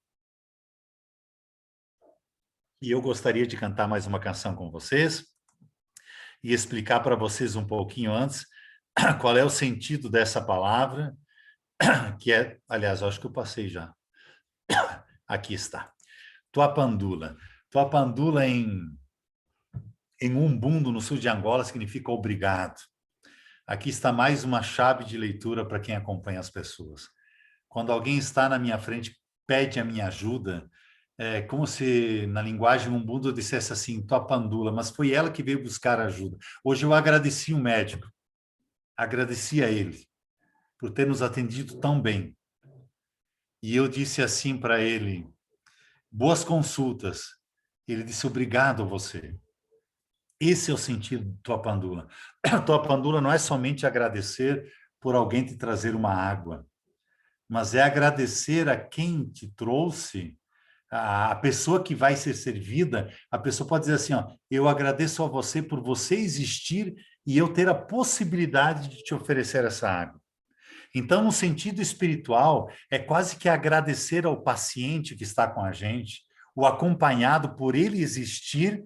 E eu gostaria de cantar mais uma canção com vocês e explicar para vocês um pouquinho antes qual é o sentido dessa palavra, que é, aliás, acho que eu passei já. Aqui está. Tuapandula. Tuapandula em Umbundo, no sul de Angola, significa obrigado. Aqui está mais uma chave de leitura para quem acompanha as pessoas. Quando alguém está na minha frente, pede a minha ajuda, é como se na linguagem Ubuntu eu dissesse assim, tua pandula, mas foi ela que veio buscar ajuda. Hoje eu agradeci o médico, agradeci a ele por ter nos atendido tão bem. E eu disse assim para ele, boas consultas. Ele disse, obrigado a você. Esse é o sentido do tua pandula. Tua pandula não é somente agradecer por alguém te trazer uma água, mas é agradecer a quem te trouxe, a pessoa que vai ser servida. A pessoa pode dizer assim, ó, eu agradeço a você por você existir e eu ter a possibilidade de te oferecer essa água. Então, no sentido espiritual, é quase que agradecer ao paciente que está com a gente, o acompanhado por ele existir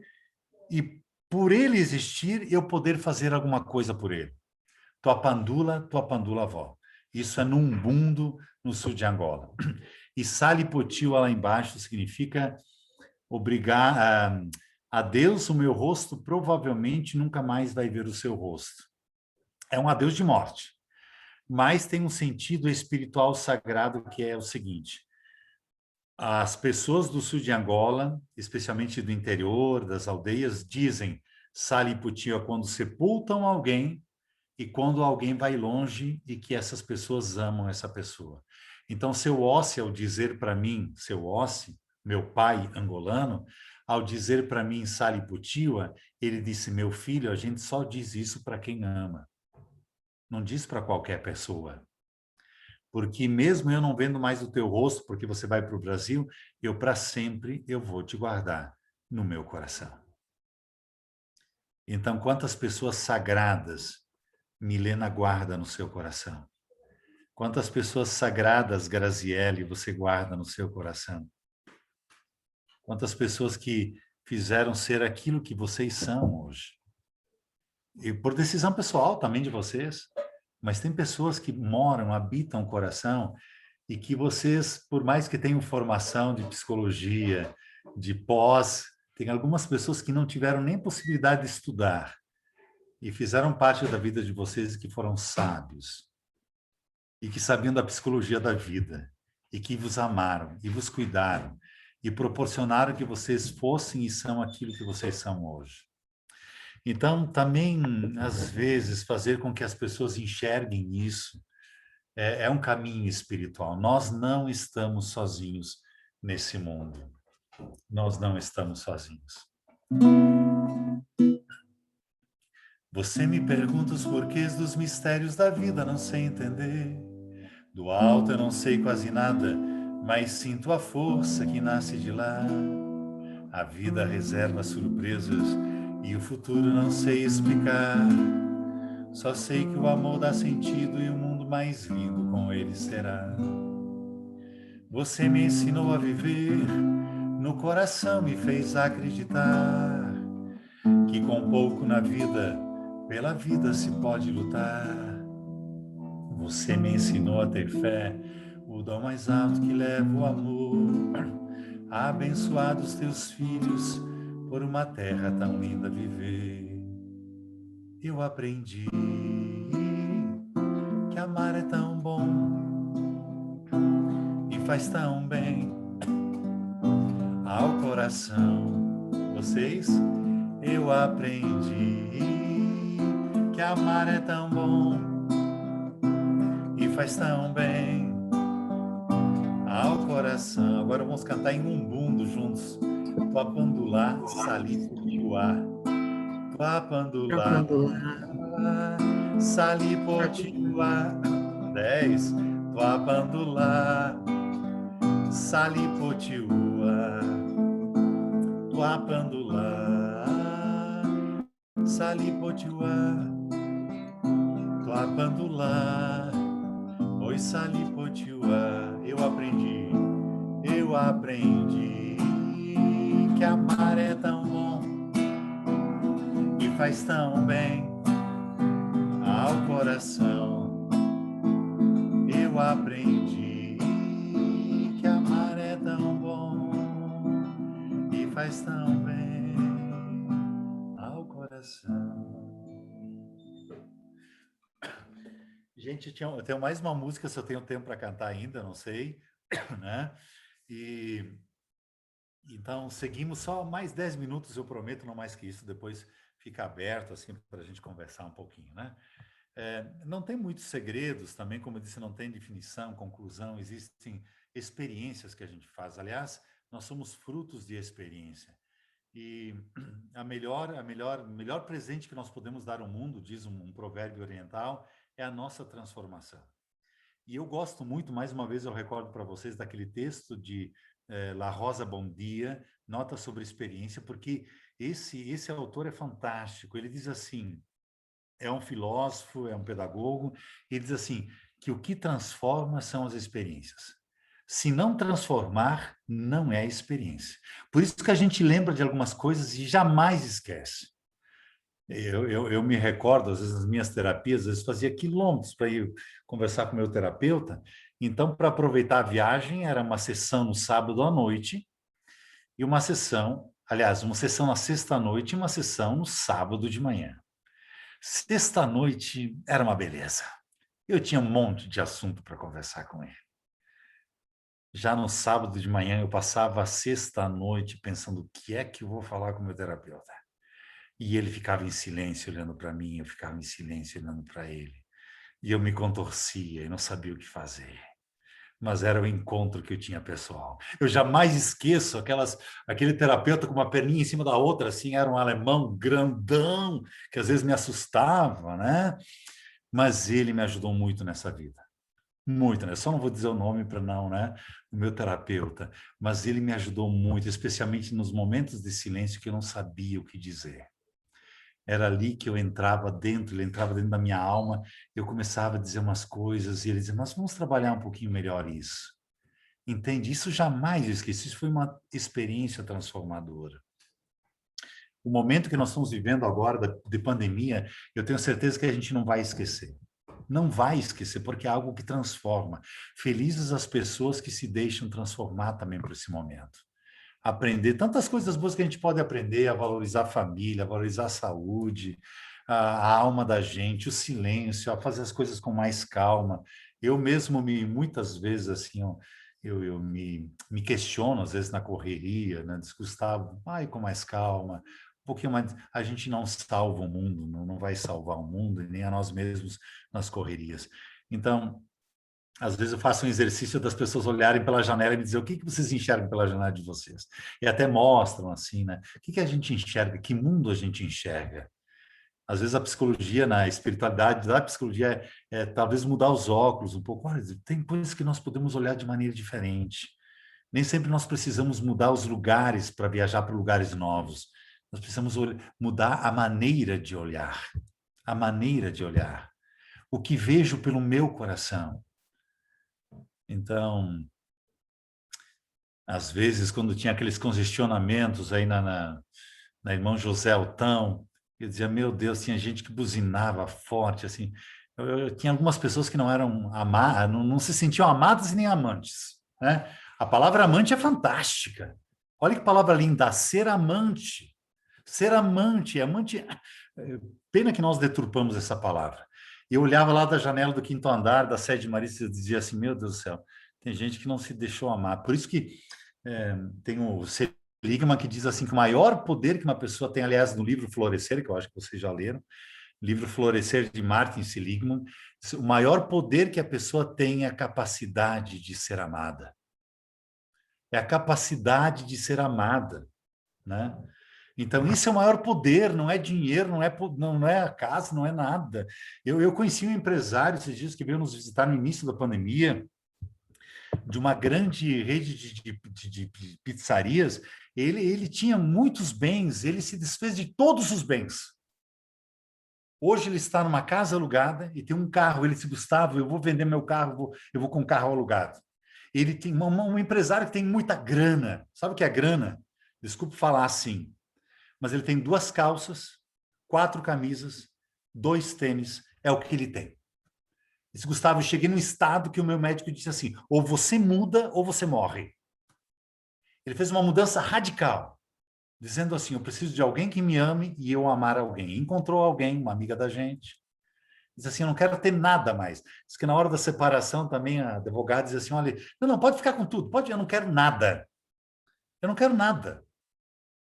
e por ele existir eu poder fazer alguma coisa por ele. Tua pandula avó. Isso é no Umbundo, no sul de Angola. E Salipotiwa lá embaixo significa obrigar a Deus, o meu rosto provavelmente nunca mais vai ver o seu rosto. É um adeus de morte. Mas tem um sentido espiritual sagrado que é o seguinte: as pessoas do sul de Angola, especialmente do interior, das aldeias, dizem Salipotiwa quando sepultam alguém e quando alguém vai longe e que essas pessoas amam essa pessoa. Então, seu Ossi, ao dizer para mim, seu Ossi, meu pai angolano, ao dizer para mim Salipotiwa, ele disse, meu filho, a gente só diz isso para quem ama. Não diz para qualquer pessoa. Porque mesmo eu não vendo mais o teu rosto, porque você vai para o Brasil, eu para sempre eu vou te guardar no meu coração. Então, quantas pessoas sagradas Milena guarda no seu coração? Quantas pessoas sagradas, Graziele, você guarda no seu coração? Quantas pessoas que fizeram ser aquilo que vocês são hoje? E por decisão pessoal também de vocês, mas tem pessoas que moram, habitam o coração e que vocês, por mais que tenham formação de psicologia, de pós, tem algumas pessoas que não tiveram nem possibilidade de estudar e fizeram parte da vida de vocês e que foram sábios e que sabiam da psicologia da vida e que vos amaram e vos cuidaram e proporcionaram que vocês fossem e são aquilo que vocês são hoje. Então, também, às vezes, fazer com que as pessoas enxerguem isso é um caminho espiritual. Nós não estamos sozinhos nesse mundo. Nós não estamos sozinhos. Você me pergunta os porquês dos mistérios da vida, não sei entender. Do alto eu não sei quase nada, mas sinto a força que nasce de lá. A vida reserva surpresas e o futuro não sei explicar. Só sei que o amor dá sentido e o mundo mais lindo com ele será. Você me ensinou a viver, no coração me fez acreditar que com pouco na vida, pela vida se pode lutar. Você me ensinou a ter fé, o dom mais alto que leva o amor. Abençoados teus filhos, por uma terra tão linda viver. Eu aprendi que amar é tão bom e faz tão bem ao coração. Vocês, eu aprendi que amar é tão bom e faz tão bem ao coração. Agora vamos cantar em Umbundo juntos. Tuapandulá, Salipotiwa. Tuapandulá, Salipotiwa. 10. Tuapandulá, Salipotiwa. Tuapandulá, Salipotiwa. Tuapandulá, oi Salipotiwa. Eu aprendi que amar é tão bom e faz tão bem ao coração. Eu aprendi que amar é tão bom e faz tão bem ao coração. Gente, eu tenho mais uma música, se eu tenho tempo para cantar ainda, não sei, né? E então seguimos só mais 10 minutos, eu prometo, não mais que isso, depois fica aberto assim para a gente conversar um pouquinho, né? Não tem muitos segredos também, como eu disse, não tem definição, conclusão, existem experiências que a gente faz. Aliás, nós somos frutos de experiência. E melhor presente que nós podemos dar ao mundo, diz um provérbio oriental, é a nossa transformação. E eu gosto muito, mais uma vez eu recordo para vocês daquele texto de La Rosa Bom Dia, Nota sobre Experiência, porque esse autor é fantástico. Ele diz assim, é um filósofo, é um pedagogo, ele diz assim, que o que transforma são as experiências. Se não transformar, não é experiência. Por isso que a gente lembra de algumas coisas e jamais esquece. Eu me recordo, às vezes, nas minhas terapias, às vezes fazia quilômetros para ir conversar com o meu terapeuta. Então, para aproveitar a viagem, era uma sessão no sábado à noite e uma sessão, aliás, uma sessão na sexta-noite e uma sessão no sábado de manhã. Sexta-noite era uma beleza. Eu tinha um monte de assunto para conversar com ele. Já no sábado de manhã, eu passava a sexta-noite pensando o que é que eu vou falar com o meu terapeuta. E ele ficava em silêncio olhando para mim, eu ficava em silêncio olhando para ele. E eu me contorcia e não sabia o que fazer. Mas era o encontro que eu tinha pessoal. Eu jamais esqueço aquele terapeuta com uma perninha em cima da outra, assim, era um alemão grandão, que às vezes me assustava, né? Mas ele me ajudou muito nessa vida. Muito, né? Só não vou dizer o nome para não, né? O meu terapeuta. Mas ele me ajudou muito, especialmente nos momentos de silêncio que eu não sabia o que dizer. Era ali que eu entrava dentro, ele entrava dentro da minha alma, eu começava a dizer umas coisas e ele dizia, nós vamos trabalhar um pouquinho melhor isso. Entende? Isso jamais eu esqueci, isso foi uma experiência transformadora. O momento que nós estamos vivendo agora de pandemia, eu tenho certeza que a gente não vai esquecer. Não vai esquecer, porque é algo que transforma. Felizes as pessoas que se deixam transformar também por esse momento. Aprender tantas coisas boas que a gente pode aprender, a valorizar a família, a valorizar a saúde, a alma da gente, o silêncio, a fazer as coisas com mais calma. Eu mesmo muitas vezes assim, eu me questiono às vezes na correria, né? Diz, Gustavo, vai com mais calma, um pouquinho mais. A gente não salva o mundo, não vai salvar o mundo, e nem a nós mesmos nas correrias. Então, às vezes eu faço um exercício das pessoas olharem pela janela e me dizer o que vocês enxergam pela janela de vocês. E até mostram assim, né? O que a gente enxerga? Que mundo a gente enxerga? Às vezes a psicologia, na espiritualidade da psicologia, talvez mudar os óculos um pouco. Olha, tem coisas que nós podemos olhar de maneira diferente. Nem sempre nós precisamos mudar os lugares para viajar para lugares novos. Nós precisamos mudar a maneira de olhar. A maneira de olhar. O que vejo pelo meu coração. Então, às vezes, quando tinha aqueles congestionamentos aí na Irmão José Altão, eu dizia, meu Deus, tinha gente que buzinava forte, assim. Eu tinha algumas pessoas que não eram amadas, não se sentiam amadas e nem amantes, né? A palavra amante é fantástica. Olha que palavra linda, ser amante. Ser amante, amante... Pena que nós deturpamos essa palavra. Eu olhava lá da janela do quinto andar, da sede Marista, e dizia assim, meu Deus do céu, tem gente que não se deixou amar. Por isso que tem o Seligman que diz assim que o maior poder que uma pessoa tem, aliás, no livro Florescer, que eu acho que vocês já leram, livro Florescer de Martin Seligman, o maior poder que a pessoa tem é a capacidade de ser amada. É a capacidade de ser amada, né? Então, isso é o maior poder, não é dinheiro, não é a casa, não é nada. Eu conheci um empresário esses dias que veio nos visitar no início da pandemia, de uma grande rede de pizzarias. Ele tinha muitos bens, ele se desfez de todos os bens. Hoje ele está numa casa alugada e tem um carro. Ele disse, Gustavo, eu vou vender meu carro, eu vou com um carro alugado. Ele tem um empresário que tem muita grana. Sabe o que é grana? Desculpe falar assim. Mas ele tem 2 calças, 4 camisas, 2 tênis, é o que ele tem. Disse, Gustavo, eu cheguei num estado que o meu médico disse assim, ou você muda ou você morre. Ele fez uma mudança radical, dizendo assim, eu preciso de alguém que me ame e eu amar alguém. Encontrou alguém, uma amiga da gente, Diz assim, eu não quero ter nada mais. Diz que na hora da separação também a advogada diz assim, olha, não, pode ficar com tudo, pode, eu não quero nada. Eu não quero nada.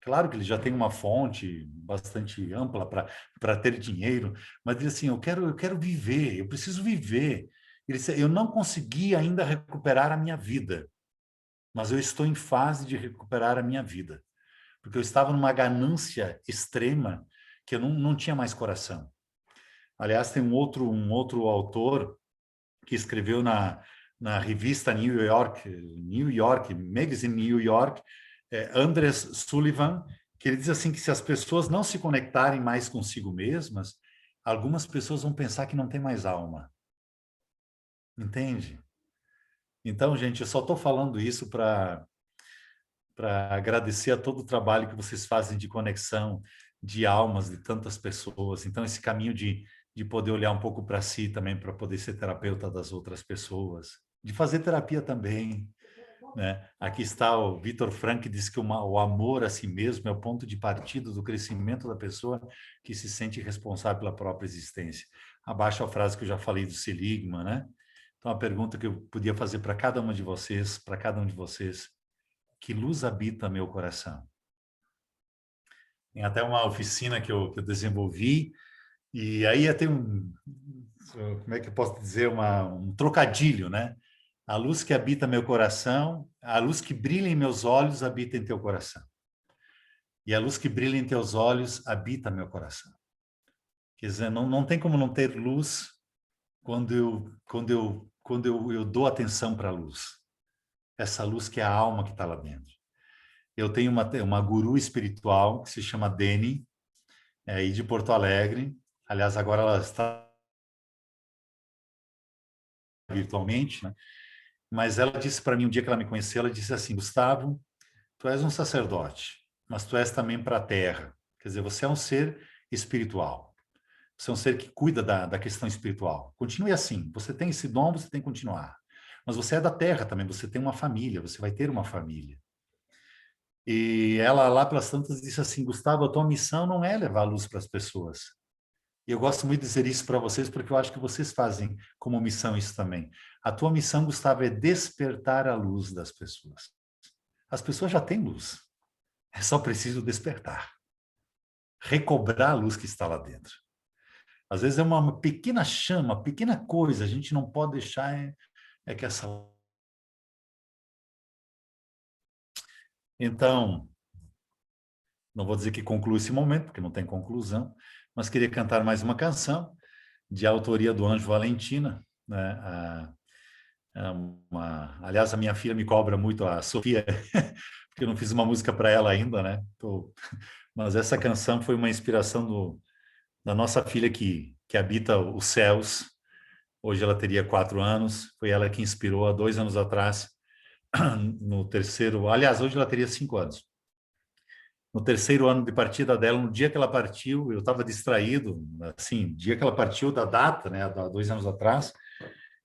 Claro que ele já tem uma fonte bastante ampla para ter dinheiro, mas diz assim, eu quero viver, eu preciso viver. Ele disse, eu não consegui ainda recuperar a minha vida, mas eu estou em fase de recuperar a minha vida, porque eu estava numa ganância extrema que eu não tinha mais coração. Aliás, tem um outro autor que escreveu na revista New York Magazine New York, Andres Sullivan, que ele diz assim que se as pessoas não se conectarem mais consigo mesmas, algumas pessoas vão pensar que não tem mais alma. Entende? Então, gente, eu só estou falando isso para agradecer a todo o trabalho que vocês fazem de conexão de almas de tantas pessoas. Então, esse caminho de poder olhar um pouco para si também, para poder ser terapeuta das outras pessoas, de fazer terapia também, né? Aqui está o Viktor Frankl, que diz que o amor a si mesmo é o ponto de partida do crescimento da pessoa que se sente responsável pela própria existência. Abaixo a frase que eu já falei do Seligman, né? Então, a pergunta que eu podia fazer para cada uma de vocês, para cada um de vocês, que luz habita meu coração? Tem até uma oficina que eu desenvolvi, e aí tem como é que eu posso dizer, um trocadilho, né? A luz que habita meu coração, a luz que brilha em meus olhos habita em teu coração. E a luz que brilha em teus olhos habita meu coração. Quer dizer, não tem como não ter luz quando eu dou atenção para a luz. Essa luz que é a alma que está lá dentro. Eu tenho uma guru espiritual que se chama Deni, aí de Porto Alegre. Aliás, agora ela está virtualmente, né? Mas ela disse para mim, um dia que ela me conheceu, ela disse assim, Gustavo, tu és um sacerdote, mas tu és também para a terra. Quer dizer, você é um ser espiritual. Você é um ser que cuida da questão espiritual. Continue assim. Você tem esse dom, você tem que continuar. Mas você é da terra também, você tem uma família, você vai ter uma família. E ela, lá pelas tantas, disse assim, Gustavo, a tua missão não é levar a luz para as pessoas. E eu gosto muito de dizer isso para vocês, porque eu acho que vocês fazem como missão isso também. A tua missão, Gustavo, é despertar a luz das pessoas. As pessoas já têm luz. É só preciso despertar. Recobrar a luz que está lá dentro. Às vezes é uma pequena chama, pequena coisa, a gente não pode deixar que essa... Então, não vou dizer que conclui esse momento, porque não tem conclusão, mas queria cantar mais uma canção de autoria do Anjo Valentina, né? Aliás, a minha filha me cobra muito, a Sofia, porque eu não fiz uma música para ela ainda, né? Mas essa canção foi uma inspiração da nossa filha que habita os céus. Hoje ela teria 4 anos. Foi ela que inspirou há 2 anos atrás, no terceiro... Aliás, hoje ela teria 5 anos. No terceiro ano de partida dela, no dia que ela partiu, eu estava distraído, assim, dia que ela partiu da data, né, há 2 anos atrás,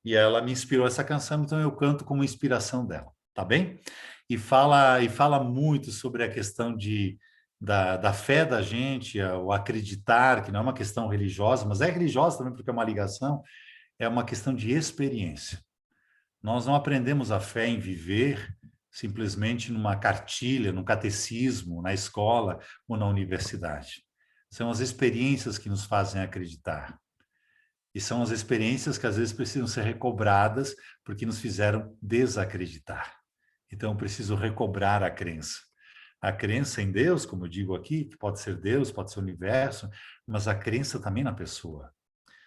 e ela me inspirou essa canção, então eu canto como inspiração dela, tá bem? E fala muito sobre a questão da fé da gente, o acreditar, que não é uma questão religiosa, mas é religiosa também porque é uma ligação, é uma questão de experiência. Nós não aprendemos a fé em viver simplesmente numa cartilha, num catecismo, na escola ou na universidade. São as experiências que nos fazem acreditar. E são as experiências que às vezes precisam ser recobradas porque nos fizeram desacreditar. Então, eu preciso recobrar a crença. A crença em Deus, como eu digo aqui, que pode ser Deus, pode ser o universo, mas a crença também na pessoa.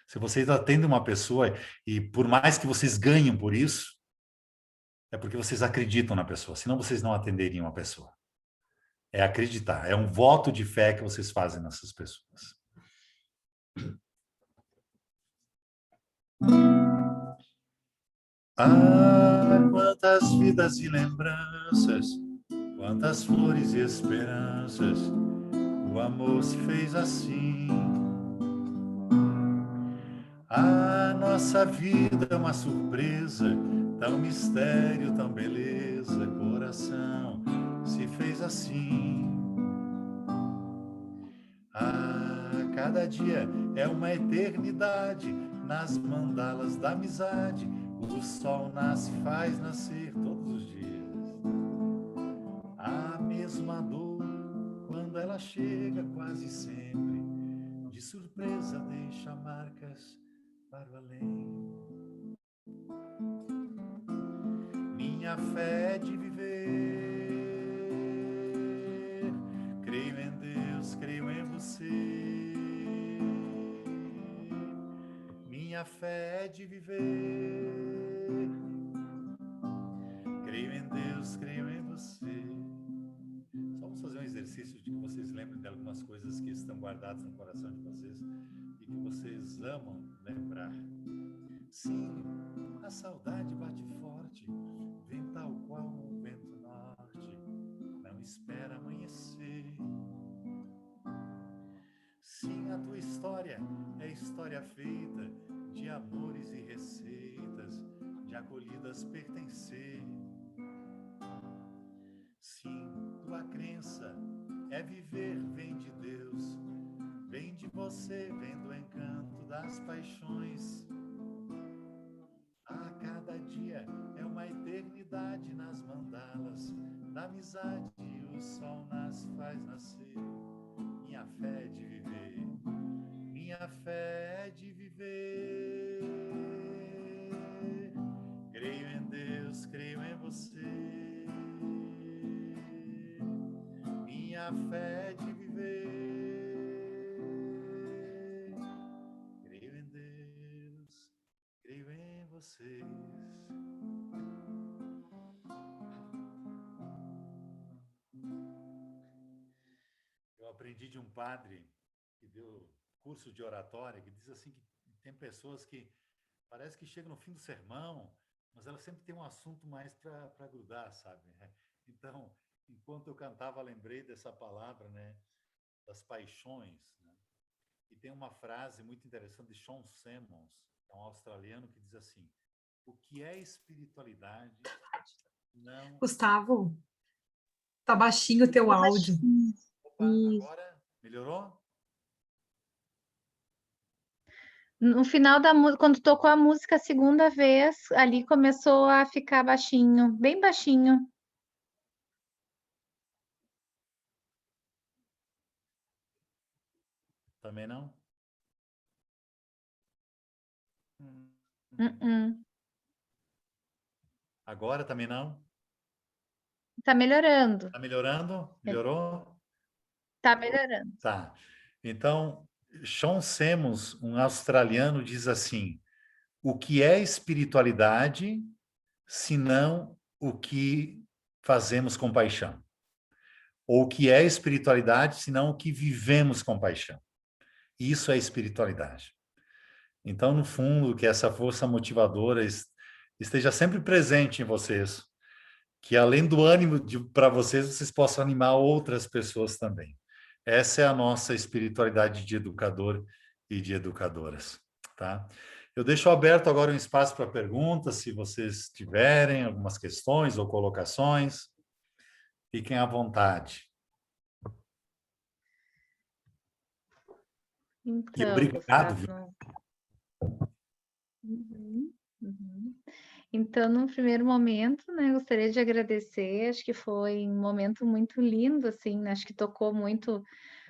Se vocês atendem uma pessoa e por mais que vocês ganhem por isso, é porque vocês acreditam na pessoa, senão vocês não atenderiam a pessoa. É acreditar, é um voto de fé que vocês fazem nessas pessoas. Ah, quantas vidas e lembranças, quantas flores e esperanças, o amor se fez assim. A nossa vida é uma surpresa, tão mistério, tão beleza, coração se fez assim. A cada dia é uma eternidade nas mandalas da amizade. O sol nasce, faz nascer todos os dias. A mesma dor, quando ela chega quase sempre, de surpresa deixa marcas para o além. Minha fé é de viver, creio em Deus, creio em você. Minha fé é de viver, creio em Deus, creio em você. Só vamos fazer um exercício de que vocês lembrem de algumas coisas que estão guardadas no coração de vocês e que vocês amam lembrar. Sim, a saudade bate forte, vem tal qual o vento norte, não espera amanhecer. Sim, a tua história é história feita de amores e receitas, de acolhidas pertencer. Sim, tua crença é viver, vem de Deus, vem de você, vem do encanto das paixões. A cada dia é uma eternidade nas mandalas da amizade. O sol nasce, faz nascer. Minha fé é de viver, minha fé é de viver. Creio em Deus, creio em você. Minha fé é de viver. Creio em Deus, creio em vocês. Eu aprendi de um padre que deu curso de oratória, que diz assim que tem pessoas que parece que chegam no fim do sermão, mas elas sempre têm um assunto mais para grudar, sabe? Então, enquanto eu cantava, lembrei dessa palavra, né, das paixões, né? E tem uma frase muito interessante de Sean Simmons, que é um australiano, que diz assim: o que é espiritualidade não... Gustavo, tá baixinho o teu áudio. Opa, agora melhorou? No final da música, quando tocou a música a segunda vez, ali começou a ficar baixinho, bem baixinho. Também não? Uh-uh. Agora também não? Tá melhorando, Tá melhorando? Melhorou? tá melhorando. Tá. Então, Sean Simmons, um australiano, diz assim: o que é espiritualidade, se não o que fazemos com paixão? Ou o que é espiritualidade, se não o que vivemos com paixão? Isso é espiritualidade. Então, no fundo, que essa força motivadora esteja sempre presente em vocês, que além do ânimo para vocês, vocês possam animar outras pessoas também. Essa é a nossa espiritualidade de educador e de educadoras, tá? Eu deixo aberto agora um espaço para perguntas, se vocês tiverem algumas questões ou colocações, fiquem à vontade. Então, E obrigado, viu? Gustavo. Uhum, uhum. Então, no primeiro momento, né, gostaria de agradecer, acho que foi um momento muito lindo, assim, né, acho que tocou muito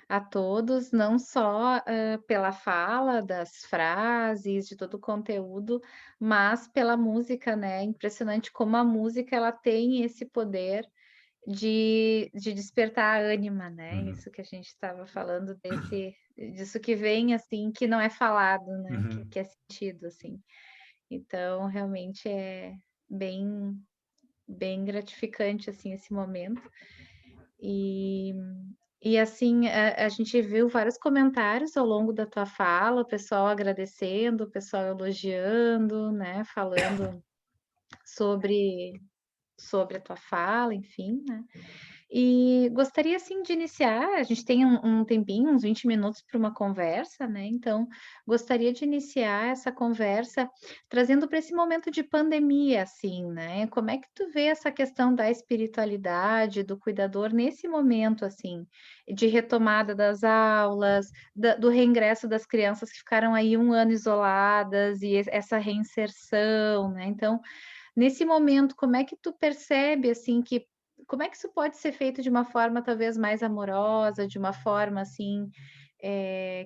a todos, não só pela fala das frases, de todo o conteúdo, mas pela música, né? Impressionante como a música ela tem esse poder de despertar a ânima, né? Uhum. Isso que a gente estava falando disso que vem assim, que não é falado, né? Uhum. Que é sentido, assim. Então, realmente é bem, bem gratificante assim esse momento. E assim, a gente viu vários comentários ao longo da tua fala, o pessoal agradecendo, o pessoal elogiando, né? Falando sobre a tua fala, enfim, né? E gostaria, assim, de iniciar, a gente tem um tempinho, uns 20 minutos para uma conversa, né, então gostaria de iniciar essa conversa trazendo para esse momento de pandemia, assim, né, como é que tu vê essa questão da espiritualidade, do cuidador nesse momento, assim, de retomada das aulas, do reingresso das crianças que ficaram aí um ano isoladas e essa reinserção, né, então nesse momento, como é que tu percebe, assim, que como é que isso pode ser feito de uma forma talvez mais amorosa, de uma forma, assim,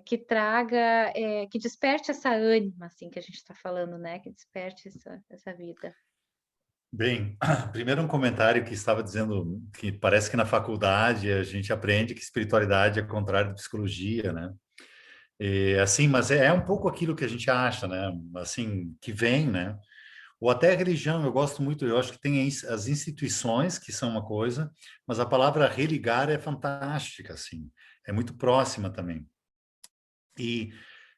que traga, que desperte essa ânima, assim, que a gente está falando, né, que desperte essa vida. Bem, primeiro um comentário que estava dizendo que parece que na faculdade a gente aprende que espiritualidade é contrário de psicologia, né? E, assim, mas é um pouco aquilo que a gente acha, né? Assim, que vem, né? Ou até a religião, eu gosto muito, eu acho que tem as instituições, que são uma coisa, mas a palavra religar é fantástica, assim, é muito próxima também. E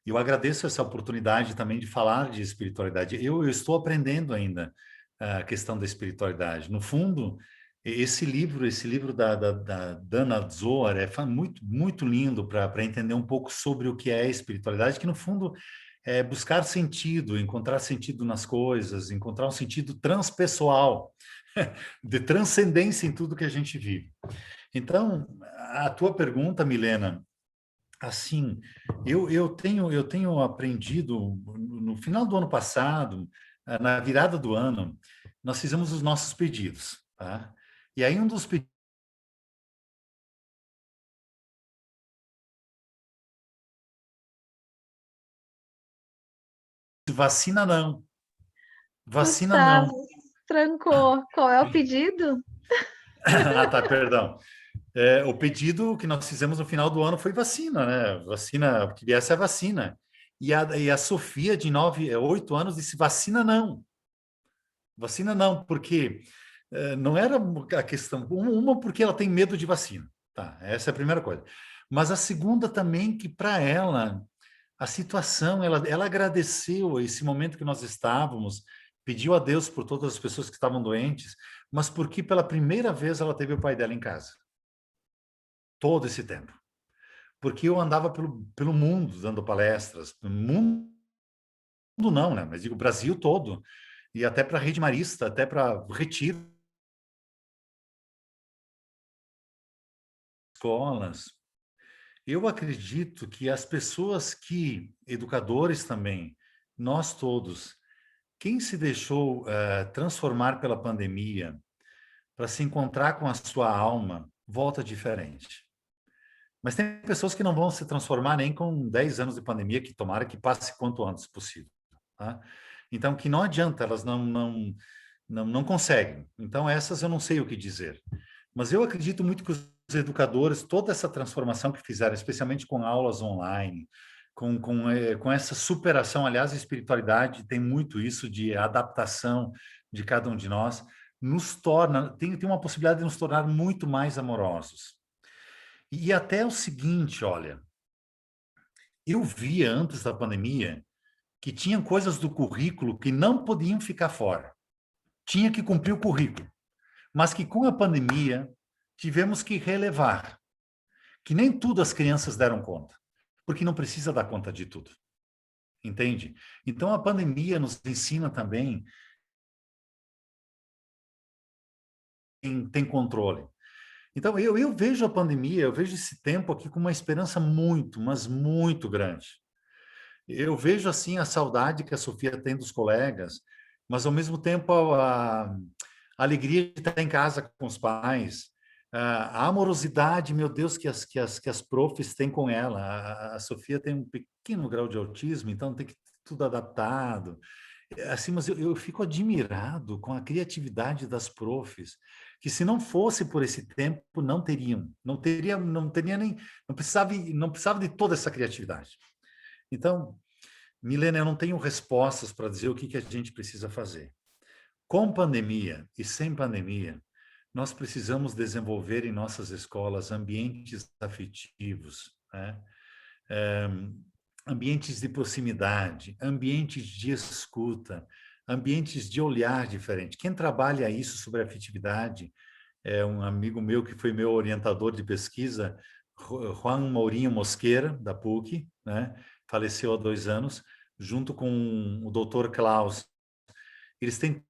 eu agradeço essa oportunidade também de falar de espiritualidade. Eu estou aprendendo ainda a questão da espiritualidade. No fundo, esse livro da Dana Zohar é muito, muito lindo para entender um pouco sobre o que é espiritualidade, que no fundo é buscar sentido, encontrar sentido nas coisas, encontrar um sentido transpessoal, de transcendência em tudo que a gente vive. Então, a tua pergunta, Milena, assim, eu tenho aprendido no final do ano passado, na virada do ano, nós fizemos os nossos pedidos, tá? E aí um dos pedidos, vacina não, vacina Gustavo, não. trancou. Qual é o pedido? Ah, tá, perdão. O pedido que nós fizemos no final do ano foi vacina, né? Vacina, que viesse a vacina. E a Sofia, de 8 anos, disse vacina não. Vacina não, porque não era a questão. Uma, porque ela tem medo de vacina. Tá, essa é a primeira coisa. Mas a segunda também, que para ela, a situação, ela agradeceu esse momento que nós estávamos, pediu a Deus por todas as pessoas que estavam doentes, mas porque pela primeira vez ela teve o pai dela em casa, todo esse tempo. Porque eu andava pelo mundo dando palestras, no mundo não, né? Mas digo, Brasil todo, e até para a Rede Marista, até para Retiro, escolas. Eu acredito que as pessoas educadores também, nós todos, quem se deixou transformar pela pandemia para se encontrar com a sua alma, volta diferente. Mas tem pessoas que não vão se transformar nem com 10 anos de pandemia, que tomara que passe quanto antes possível. Tá? Então, que não adianta, elas não conseguem. Então, essas eu não sei o que dizer. Mas eu acredito muito que os educadores, toda essa transformação que fizeram, especialmente com aulas online, com essa superação, aliás, a espiritualidade tem muito isso de adaptação de cada um de nós, nos torna, tem uma possibilidade de nos tornar muito mais amorosos. E até o seguinte, olha, eu via antes da pandemia que tinham coisas do currículo que não podiam ficar fora. Tinha que cumprir o currículo. Mas que com a pandemia tivemos que relevar. Que nem tudo as crianças deram conta. Porque não precisa dar conta de tudo. Entende? Então a pandemia nos ensina também tem controle. Então eu vejo a pandemia, eu vejo esse tempo aqui com uma esperança muito, mas muito grande. Eu vejo assim a saudade que a Sofia tem dos colegas, mas ao mesmo tempo a alegria de estar em casa com os pais, a amorosidade, meu Deus, que as profs têm com ela. A Sofia tem um pequeno grau de autismo, então tem que tudo adaptado. Assim, mas eu fico admirado com a criatividade das profs, que se não fosse por esse tempo não teria nem, não precisava de toda essa criatividade. Então, Milena, eu não tenho respostas para dizer o que a gente precisa fazer. Com pandemia e sem pandemia, nós precisamos desenvolver em nossas escolas ambientes afetivos, né? Ambientes de proximidade, ambientes de escuta, ambientes de olhar diferente. Quem trabalha isso sobre afetividade é um amigo meu que foi meu orientador de pesquisa, Juan Mourinho Mosqueira, da PUC, né? Faleceu há 2 anos, junto com o Dr. Klaus. Eles têm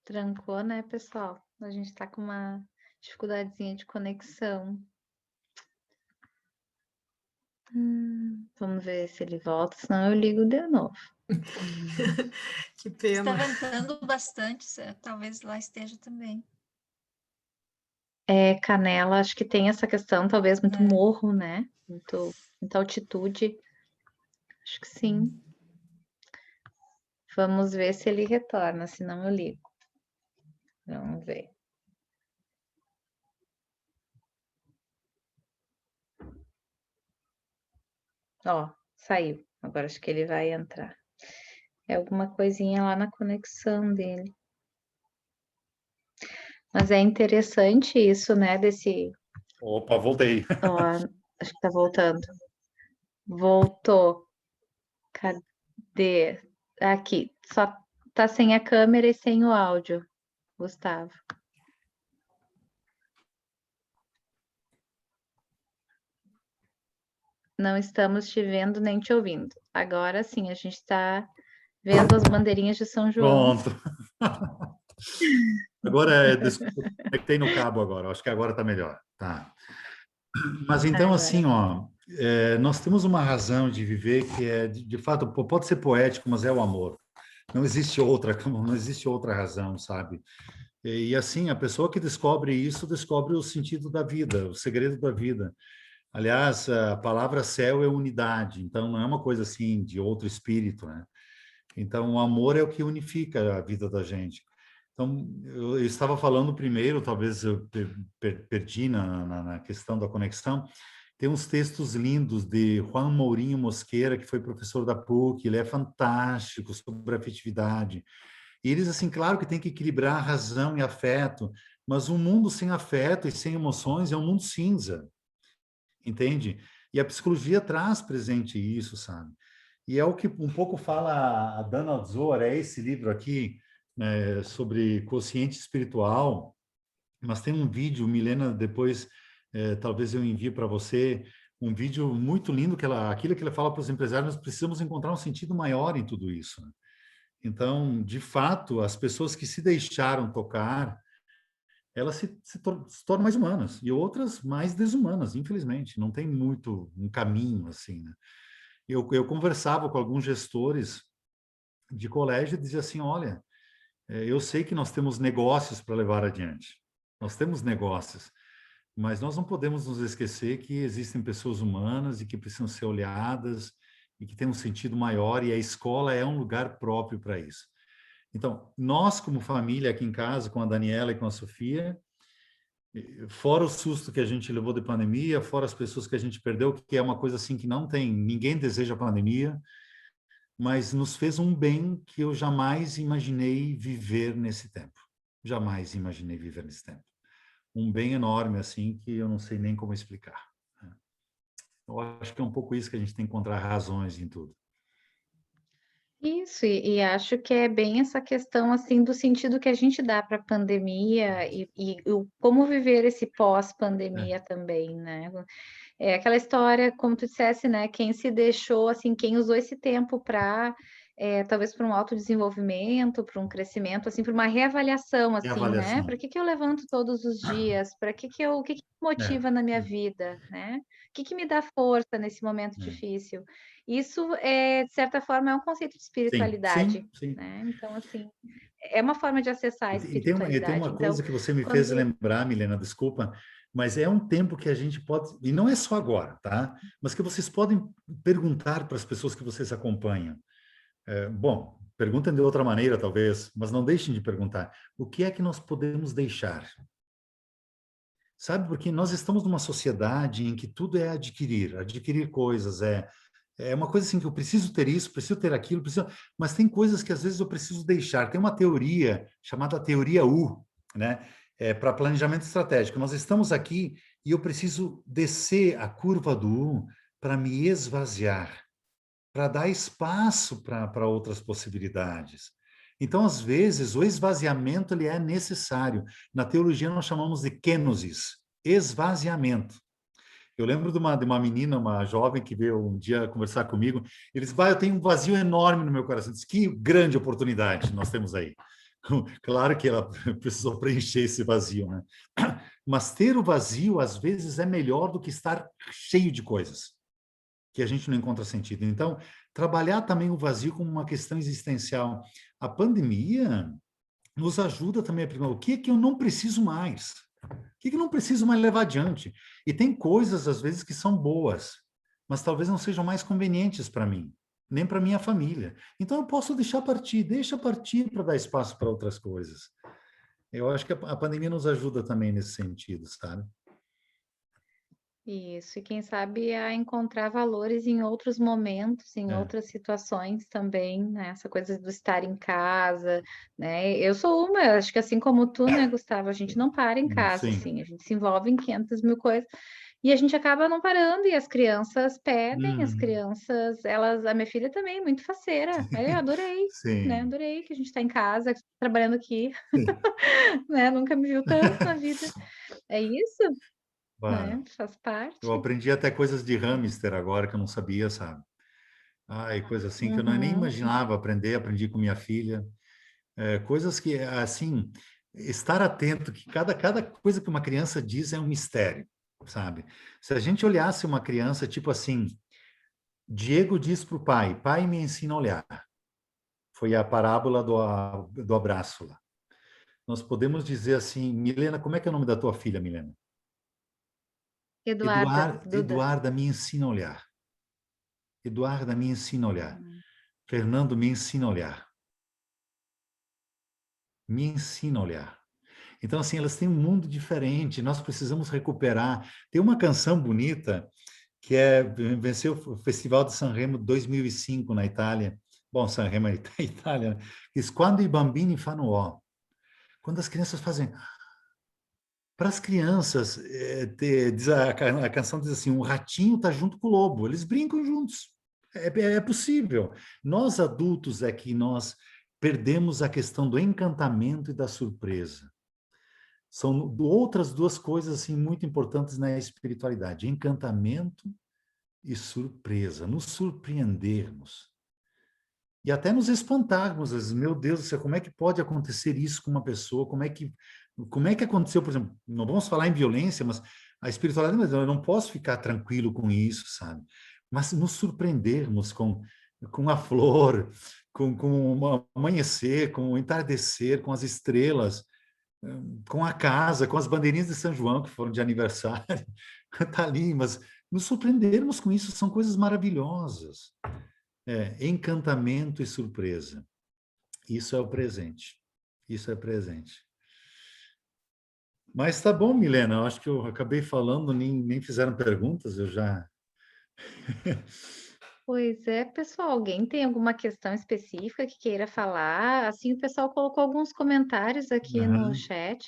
Trancou, né, pessoal? A gente tá com uma dificuldadezinha de conexão. Vamos ver se ele volta, senão eu ligo de novo. Que pena. Está ventando bastante, talvez lá esteja também. É, Canela, acho que tem essa questão, talvez muito É. morro, né? Muita altitude. Acho que sim. Vamos ver se ele retorna, senão eu ligo. Vamos ver. Ó, saiu. Agora acho que ele vai entrar. É alguma coisinha lá na conexão dele. Mas é interessante isso, né? Desse. Opa, voltei. Ó, acho que tá voltando. Voltou. Cadê? Aqui. Só tá sem a câmera e sem o áudio, Gustavo. Não estamos te vendo nem te ouvindo. Agora sim, a gente está vendo as bandeirinhas de São João. Pronto. Agora, desculpa, conectei no cabo agora. Acho que agora está melhor. Tá. Mas então, Agora. assim, ó, nós temos uma razão de viver que é, de fato, pode ser poético, mas é o amor. Não existe outra, não existe outra razão, sabe? E assim, a pessoa que descobre isso, descobre o sentido da vida, o segredo da vida. Aliás, a palavra céu é unidade, então não é uma coisa assim de outro espírito, né? Então, o amor é o que unifica a vida da gente. Então, eu estava falando primeiro, talvez eu perdi na questão da conexão. Tem uns textos lindos de Juan Mourinho Mosqueira, que foi professor da PUC, ele é fantástico sobre afetividade. E eles, assim, claro que tem que equilibrar razão e afeto, mas um mundo sem afeto e sem emoções é um mundo cinza, entende? E a psicologia traz presente isso, sabe? E é o que um pouco fala a Dana Zohar, é esse livro aqui, né, sobre consciente espiritual, mas tem um vídeo, Milena, depois talvez eu envie para você, um vídeo muito lindo, aquilo que ela fala para os empresários, nós precisamos encontrar um sentido maior em tudo isso, né? Então, de fato, as pessoas que se deixaram tocar, elas se tornam mais humanas, e outras mais desumanas, infelizmente, não tem muito um caminho assim, né? Eu conversava com alguns gestores de colégio e dizia assim, olha, eu sei que nós temos negócios para levar adiante, nós temos negócios, mas nós não podemos nos esquecer que existem pessoas humanas e que precisam ser olhadas e que tem um sentido maior, e a escola é um lugar próprio para isso. Então, nós como família aqui em casa, com a Daniela e com a Sofia, fora o susto que a gente levou de pandemia, fora as pessoas que a gente perdeu, que é uma coisa assim que não tem, ninguém deseja a pandemia, mas nos fez um bem que eu jamais imaginei viver nesse tempo. Jamais imaginei viver nesse tempo. Um bem enorme, assim, que eu não sei nem como explicar. Eu acho que é um pouco isso que a gente tem que encontrar razões em tudo. Isso, e acho que é bem essa questão assim do sentido que a gente dá para a pandemia e como viver esse pós-pandemia também, né? É aquela história, como tu dissesse, né? Quem se deixou, assim, quem usou esse tempo para talvez para um autodesenvolvimento, para um crescimento, assim, para uma reavaliação, E a assim, né? avaliação. Para que eu levanto todos os dias? Para o que me motiva na minha vida, né? O que me dá força nesse momento difícil? Isso, de certa forma, é um conceito de Sim, espiritualidade, sim, sim. né? Então, assim, é uma forma de acessar a E tem espiritualidade. uma Então, coisa que você me fez quando... lembrar, Milena, desculpa, mas é um tempo que a gente pode, e não é só agora, tá? Mas que vocês podem perguntar para as pessoas que vocês acompanham. Bom, perguntem de outra maneira, talvez, mas não deixem de perguntar. O que é que nós podemos deixar? Sabe, porque nós estamos numa sociedade em que tudo é adquirir coisas, é uma coisa assim que eu preciso ter isso, preciso ter aquilo, mas tem coisas que às vezes eu preciso deixar. Tem uma teoria chamada teoria U, né? Para planejamento estratégico. Nós estamos aqui e eu preciso descer a curva do U para me esvaziar, para dar espaço para outras possibilidades. Então, às vezes, o esvaziamento ele é necessário. Na teologia, nós chamamos de kenosis, esvaziamento. Eu lembro de uma menina, uma jovem, que veio um dia conversar comigo. Eles, eu tenho um vazio enorme no meu coração. Disse, que grande oportunidade nós temos aí. Claro que ela precisou preencher esse vazio, né? Mas ter o vazio, às vezes, é melhor do que estar cheio de coisas que a gente não encontra sentido. Então, trabalhar também o vazio como uma questão existencial. A pandemia nos ajuda também a perguntar o que é que eu não preciso mais? O que é que eu não preciso mais levar adiante? E tem coisas, às vezes, que são boas, mas talvez não sejam mais convenientes para mim, nem para minha família. Então, eu posso deixa partir para dar espaço para outras coisas. Eu acho que a pandemia nos ajuda também nesse sentido, sabe? Isso, e quem sabe a encontrar valores em outros momentos, em É. outras situações também, né? Essa coisa do estar em casa, né? Eu sou uma, acho que assim como tu, né, Gustavo, a gente não para em casa, Sim. assim, a gente se envolve em 500 mil coisas e a gente acaba não parando e as crianças pedem, as Uhum. crianças, elas, a minha filha também, é muito faceira, eu adorei, né? Sim. Adorei que a gente está em casa, trabalhando aqui, né? Nunca me viu tanto na vida. É isso, Bah, né? Faz eu parte. aprendi até coisas de hamster agora que eu não sabia, sabe? Ai, coisa assim que eu nem Uhum. imaginava aprender, aprendi com minha filha. Coisas que, assim, estar atento, que cada coisa que uma criança diz é um mistério, sabe? Se a gente olhasse uma criança, tipo assim, Diego diz para o pai, pai me ensina a olhar. Foi a parábola do abraço lá. Nós podemos dizer assim, Milena, como é que é o nome da tua filha, Milena? Eduarda, Duda. Eduarda me ensina a olhar. Eduarda me ensina a olhar. Fernando me ensina a olhar. Me ensina a olhar. Então, assim, elas têm um mundo diferente, nós precisamos recuperar. Tem uma canção bonita que venceu o Festival de Sanremo 2005 na Itália. Bom, Sanremo é Itália, né? Diz, quando i bambini fanno ó. Quando as crianças fazem... Para as crianças, a canção diz assim, um ratinho está junto com o lobo, eles brincam juntos. É possível. Nós adultos é que nós perdemos a questão do encantamento e da surpresa. São outras duas coisas assim muito importantes na espiritualidade: encantamento e surpresa, nos surpreendermos e até nos espantarmos. Às vezes, meu Deus do céu, como é que pode acontecer isso com uma pessoa? Como é que aconteceu, por exemplo? Não vamos falar em violência, mas a espiritualidade, mas eu não posso ficar tranquilo com isso, sabe? Mas nos surpreendermos com a flor, com o amanhecer, com o entardecer, com as estrelas, com a casa, com as bandeirinhas de São João que foram de aniversário, tá ali, mas nos surpreendermos com isso são coisas maravilhosas. Encantamento e surpresa. Isso é o presente. Isso é presente. Mas tá bom, Milena, eu acho que eu acabei falando, nem fizeram perguntas, eu já... Pois é, pessoal, alguém tem alguma questão específica que queira falar? Assim, o pessoal colocou alguns comentários aqui no Aham. chat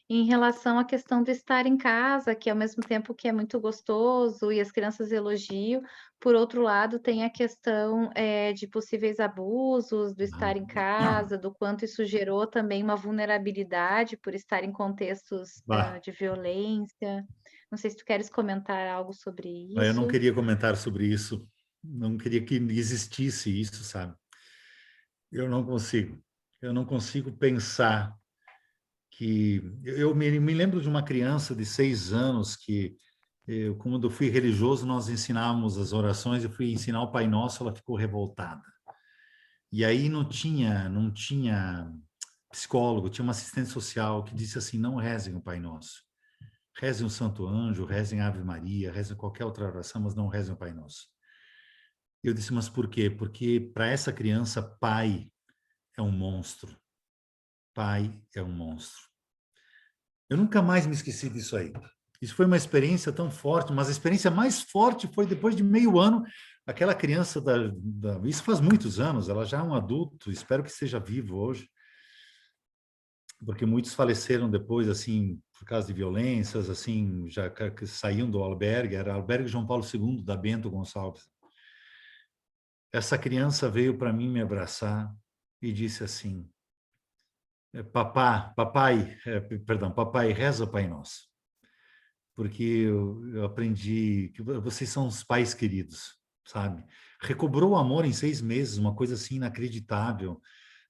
em relação à questão de estar em casa, que ao mesmo tempo que é muito gostoso e as crianças elogiam, por outro lado, tem a questão de possíveis abusos, do estar em casa, do quanto isso gerou também uma vulnerabilidade por estar em contextos Bah, de violência. Não sei se tu queres comentar algo sobre eu não isso. queria comentar sobre isso, não queria que existisse isso, sabe? Eu não consigo. Eu não consigo pensar que... Eu me lembro de uma criança de 6 anos que, quando eu fui religioso, nós ensinávamos as orações, eu fui ensinar o Pai Nosso, ela ficou revoltada. E aí não tinha psicólogo, tinha uma assistente social que disse assim, não rezem o Pai Nosso. Rezem o Santo Anjo, rezem a Ave Maria, rezem qualquer outra oração, mas não rezem o Pai Nosso. Eu disse, mas por quê? Porque para essa criança, pai é um monstro. Pai é um monstro. Eu nunca mais me esqueci disso aí. Isso foi uma experiência tão forte, mas a experiência mais forte foi depois de meio ano, aquela criança isso faz muitos anos, ela já é um adulto, espero que esteja vivo hoje, porque muitos faleceram depois, assim, por causa de violências, assim, já que saíam do albergue, era albergue João Paulo II, da Bento Gonçalves. Essa criança veio para mim me abraçar e disse assim, papai, reza o Pai Nosso, porque eu aprendi que vocês são os pais queridos, sabe? Recobrou o amor em 6 meses, uma coisa assim inacreditável,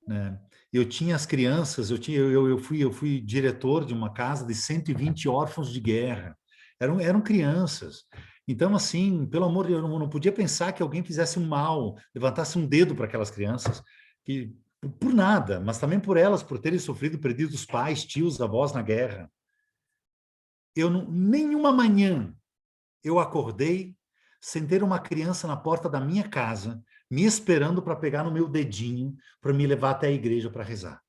né? Eu tinha as crianças, eu fui diretor de uma casa de 120 órfãos de guerra, eram crianças. Então, assim, pelo amor de Deus, eu não podia pensar que alguém fizesse um mal, levantasse um dedo para aquelas crianças, que por nada, mas também por elas, por terem sofrido, perdido os pais, tios, avós na guerra. Eu não, nenhuma manhã eu acordei sem ter uma criança na porta da minha casa, me esperando para pegar no meu dedinho, para me levar até a igreja para rezar.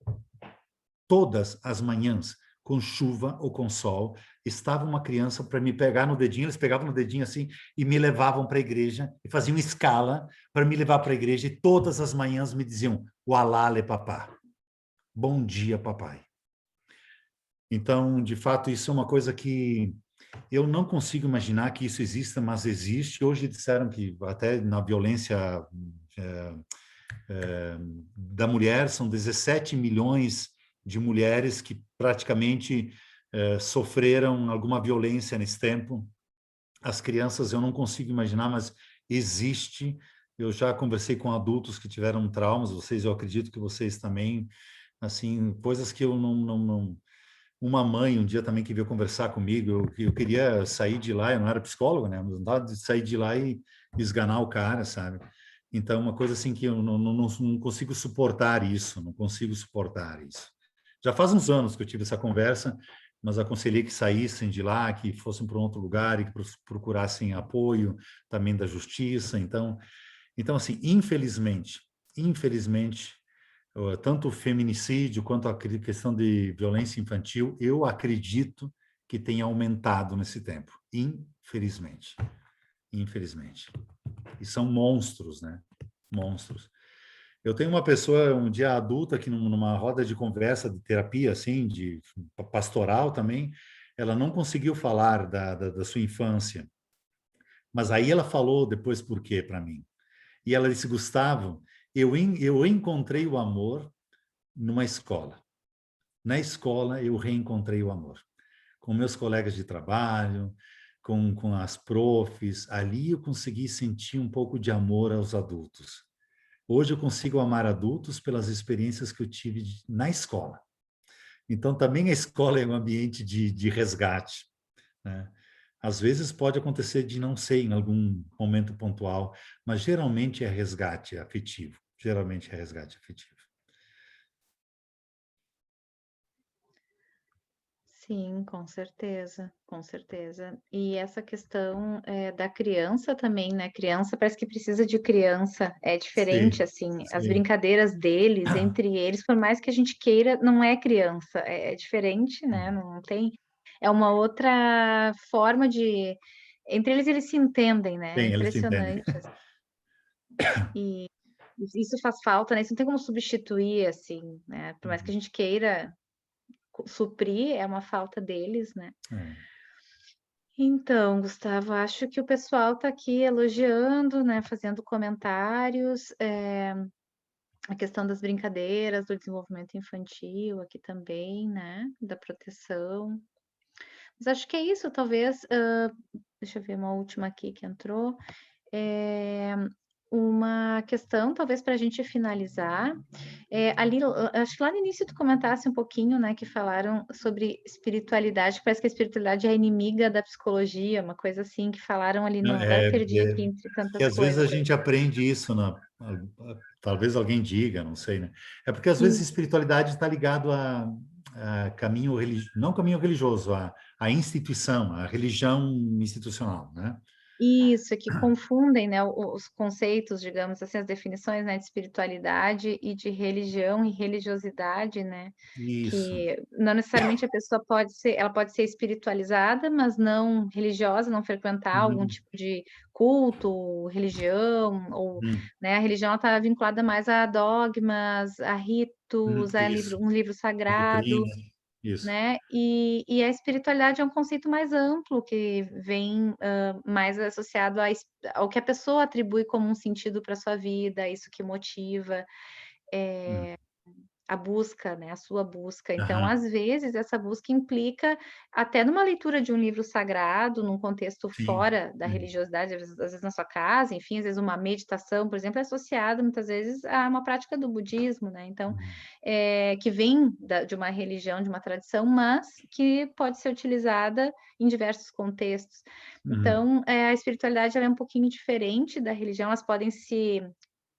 Todas as manhãs, com chuva ou com sol, estava uma criança para me pegar no dedinho, eles pegavam no dedinho assim e me levavam para a igreja, e faziam escala para me levar para a igreja, e todas as manhãs me diziam, Walale, papá. Bom dia, papai. Então, de fato, isso é uma coisa que eu não consigo imaginar que isso exista, mas existe. Hoje disseram que até na violência da mulher, são 17 milhões de mulheres que praticamente sofreram alguma violência nesse tempo. As crianças eu não consigo imaginar, mas existe. Eu já conversei com adultos que tiveram traumas, eu acredito que vocês também, assim, coisas que eu não. Uma mãe um dia também que veio conversar comigo, eu queria sair de lá, eu não era psicólogo, né? Mas não de sair de lá e esganar o cara, sabe? Então, uma coisa assim que eu não consigo suportar isso, não consigo suportar isso. Já faz uns anos que eu tive essa conversa, mas aconselhei que saíssem de lá, que fossem para um outro lugar e que procurassem apoio também da justiça. Então assim, infelizmente, tanto o feminicídio quanto a questão de violência infantil, eu acredito que tenha aumentado nesse tempo, infelizmente. Infelizmente. E são monstros, né? Monstros. Eu tenho uma pessoa, um dia adulta, que numa roda de conversa, de terapia, assim, de pastoral também, ela não conseguiu falar da sua infância. Mas aí ela falou depois por quê para mim. E ela disse, Gustavo, eu encontrei o amor numa escola. Na escola, eu reencontrei o amor. Com meus colegas de trabalho, com as profs, ali eu consegui sentir um pouco de amor aos adultos. Hoje eu consigo amar adultos pelas experiências que eu tive na escola. Então, também a escola é um ambiente de resgate, né? Às vezes pode acontecer de não ser em algum momento pontual, mas geralmente é resgate afetivo. Geralmente é resgate afetivo. Sim, com certeza, com certeza. E essa questão da criança também, né? Criança parece que precisa de criança, é diferente, Sim, assim, as sim. brincadeiras deles, entre eles, por mais que a gente queira, não é criança, é diferente, né? Não tem, é uma outra forma de, entre eles se entendem, né? É Bem, eles entendem. impressionante, assim. E isso faz falta, né? Isso não tem como substituir, assim, né? Por mais que a gente queira suprir, é uma falta deles, né? É. Então, Gustavo, acho que o pessoal está aqui elogiando, né, fazendo comentários, a questão das brincadeiras, do desenvolvimento infantil aqui também, né, da proteção. Mas acho que é isso, talvez, deixa eu ver uma última aqui que entrou. Uma questão, talvez para a gente finalizar, ali, acho que lá no início tu comentasse um pouquinho, né, que falaram sobre espiritualidade, que parece que a espiritualidade é inimiga da psicologia, uma coisa assim, que falaram ali Não, no... Agora eu perdi aqui entre que tantas às vezes a coisas. gente aprende isso, talvez alguém diga, não sei, né? É porque às vezes a espiritualidade está ligado a caminho religioso, não caminho religioso, a instituição, a religião institucional, né? Isso, é que confundem, né, os conceitos, digamos assim, as definições, né, de espiritualidade e de religião e religiosidade, né, Isso. que não necessariamente a pessoa pode ser, ela pode ser espiritualizada, mas não religiosa, não frequentar algum Uhum. tipo de culto, religião, ou, Uhum. né, a religião está vinculada mais a dogmas, a ritos, a Isso. um livro sagrado, Doutrina. Isso. né? E a espiritualidade é um conceito mais amplo, que vem mais associado ao que a pessoa atribui como um sentido para sua vida, isso que motiva. Hum. A busca, né, a sua busca. Então, Aham. às vezes, essa busca implica até numa leitura de um livro sagrado, num contexto Sim. fora da Sim. religiosidade, às vezes na sua casa, enfim, às vezes uma meditação, por exemplo, é associada muitas vezes a uma prática do budismo, né? Então, Hum. que vem de uma religião, de uma tradição, mas que pode ser utilizada em diversos contextos. Hum. Então, a espiritualidade ela é um pouquinho diferente da religião, elas podem se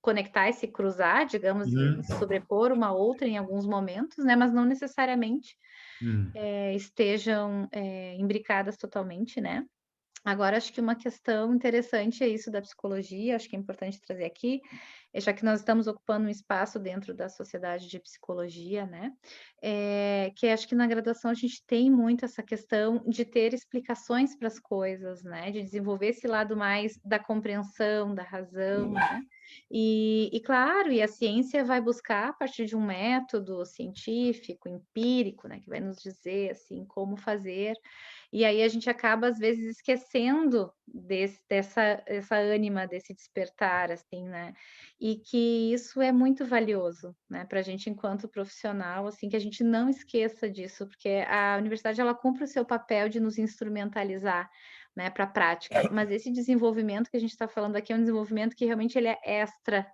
conectar e se cruzar, digamos, e Hum. se sobrepor uma outra em alguns momentos, né, mas não necessariamente Hum. estejam imbricadas totalmente, né. Agora acho que uma questão interessante é isso da psicologia, acho que é importante trazer aqui, já que nós estamos ocupando um espaço dentro da sociedade de psicologia, né, que acho que na graduação a gente tem muito essa questão de ter explicações para as coisas, né, de desenvolver esse lado mais da compreensão, da razão, né. E claro, e a ciência vai buscar a partir de um método científico, empírico, né, que vai nos dizer, assim, como fazer, e aí a gente acaba, às vezes, esquecendo dessa ânima, desse despertar, assim, né, e que isso é muito valioso, né, para a gente enquanto profissional, assim, que a gente não esqueça disso, porque a universidade ela cumpre o seu papel de nos instrumentalizar, né, para a prática, mas esse desenvolvimento que a gente está falando aqui é um desenvolvimento que realmente ele é extra,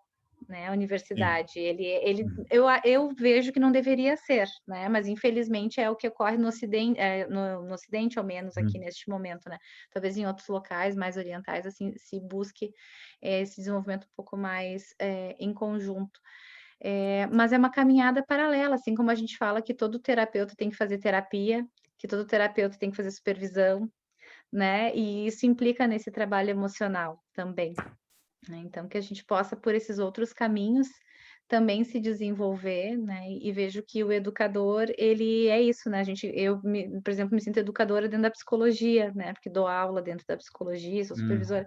né, a Sim. universidade, ele Hum. eu vejo que não deveria ser, né, mas infelizmente é o que ocorre no ocidente, no ocidente ao menos aqui Hum. neste momento, né, talvez em outros locais mais orientais, assim, se busque, esse desenvolvimento um pouco mais, em conjunto. Mas é uma caminhada paralela, assim como a gente fala que todo terapeuta tem que fazer terapia, que todo terapeuta tem que fazer supervisão, né, e isso implica nesse trabalho emocional também, né, então que a gente possa por esses outros caminhos também se desenvolver, né, e vejo que o educador ele é isso, né, por exemplo, me sinto educadora dentro da psicologia, né, porque dou aula dentro da psicologia, sou Hum. supervisora,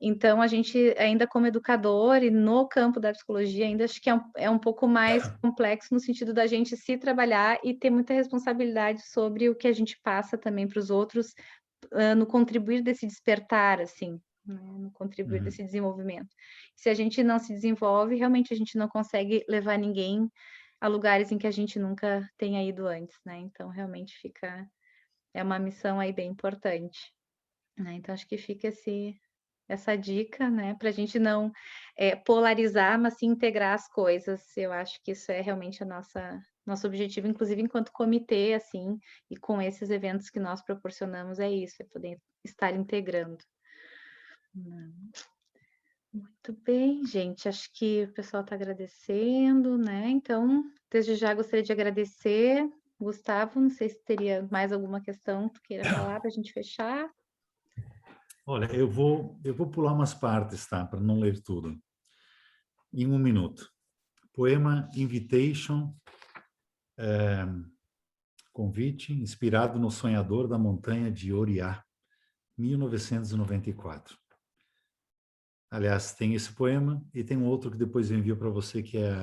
então a gente ainda como educador e no campo da psicologia ainda acho que é um pouco mais complexo no sentido da gente se trabalhar e ter muita responsabilidade sobre o que a gente passa também para os outros, no contribuir desse despertar, assim, né, no contribuir Hum. desse desenvolvimento. Se a gente não se desenvolve, realmente a gente não consegue levar ninguém a lugares em que a gente nunca tenha ido antes, né, então realmente é uma missão aí bem importante, né, então acho que fica essa dica, né, para a gente não, polarizar, mas sim integrar as coisas. Eu acho que isso é realmente a nosso objetivo, inclusive enquanto comitê, assim, e com esses eventos que nós proporcionamos, é isso, é poder estar integrando. Muito bem, gente, acho que o pessoal está agradecendo, né, então, desde já gostaria de agradecer. Gustavo, não sei se teria mais alguma questão que tu queira falar para a gente fechar? Olha, eu vou pular umas partes, tá? Para não ler tudo. Em 1 minuto. Poema Invitation, convite, inspirado no Sonhador da Montanha de Oriá, 1994. Aliás, tem esse poema e tem um outro que depois eu envio para você, que é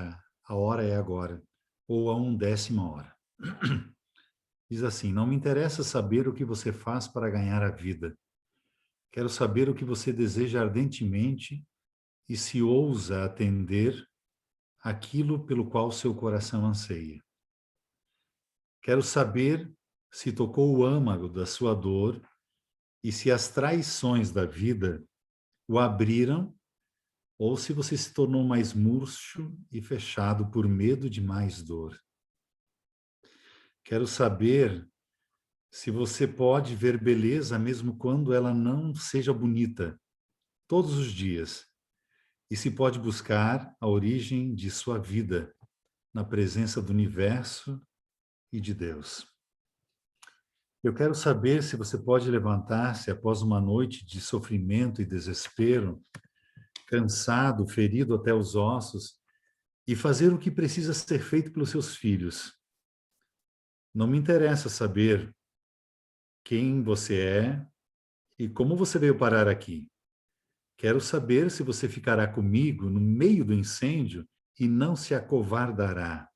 A Hora é Agora, ou A 1/10 hora. Diz assim: não me interessa saber o que você faz para ganhar a vida. Quero saber o que você deseja ardentemente e se ousa atender aquilo pelo qual seu coração anseia. Quero saber se tocou o âmago da sua dor e se as traições da vida o abriram ou se você se tornou mais murcho e fechado por medo de mais dor. Quero saber se você pode ver beleza mesmo quando ela não seja bonita, todos os dias, e se pode buscar a origem de sua vida na presença do universo e de Deus. Eu quero saber se você pode levantar-se após uma noite de sofrimento e desespero, cansado, ferido até os ossos, e fazer o que precisa ser feito pelos seus filhos. Não me interessa saber quem você é e como você veio parar aqui. Quero saber se você ficará comigo no meio do incêndio e não se acovardará.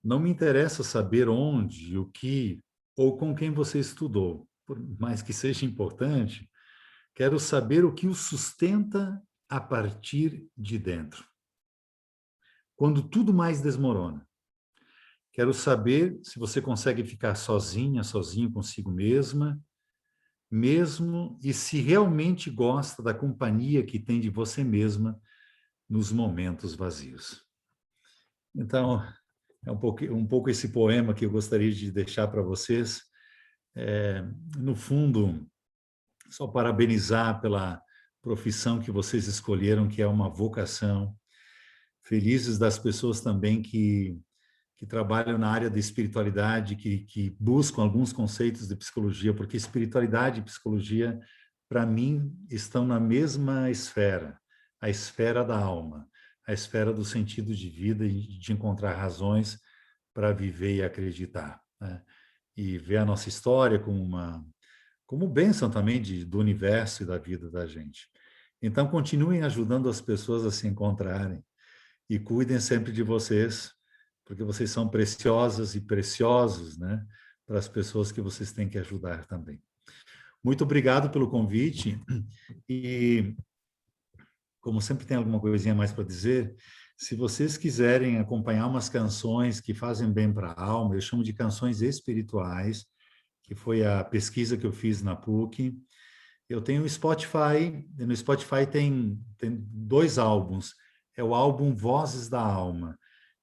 Não me interessa saber onde, o que ou com quem você estudou, por mais que seja importante, quero saber o que o sustenta a partir de dentro. Quando tudo mais desmorona. Quero saber se você consegue ficar sozinha, sozinho consigo mesma, mesmo, e se realmente gosta da companhia que tem de você mesma nos momentos vazios. Então, é um pouco esse poema que eu gostaria de deixar para vocês. No fundo, só parabenizar pela profissão que vocês escolheram, que é uma vocação. Felizes das pessoas também que trabalham na área da espiritualidade, que buscam alguns conceitos de psicologia, porque espiritualidade e psicologia, para mim, estão na mesma esfera, a esfera da alma, a esfera do sentido de vida e de encontrar razões para viver e acreditar, né? E ver a nossa história como bênção também do universo e da vida da gente. Então, continuem ajudando as pessoas a se encontrarem e cuidem sempre de vocês, porque vocês são preciosas e preciosos, né, para as pessoas que vocês têm que ajudar também. Muito obrigado pelo convite e, como sempre tem alguma coisinha mais para dizer, se vocês quiserem acompanhar umas canções que fazem bem para a alma, eu chamo de canções espirituais, que foi a pesquisa que eu fiz na PUC. Eu tenho o Spotify, no Spotify tem 2 álbuns, é o álbum Vozes da Alma.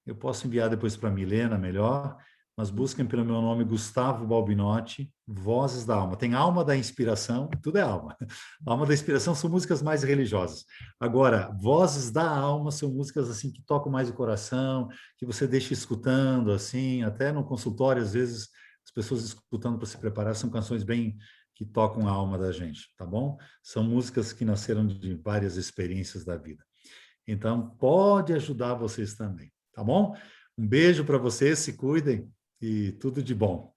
Eu posso enviar depois para a Milena, melhor, mas busquem pelo meu nome, Gustavo Balbinotti, Vozes da Alma. Tem Alma da Inspiração, tudo é alma. Alma da Inspiração são músicas mais religiosas. Agora, Vozes da Alma são músicas assim que tocam mais o coração, que você deixa escutando, assim, até no consultório, às vezes, as pessoas escutando para se preparar, são canções bem que tocam a alma da gente, tá bom? São músicas que nasceram de várias experiências da vida. Então, pode ajudar vocês também. Tá bom? Um beijo para vocês, se cuidem e tudo de bom.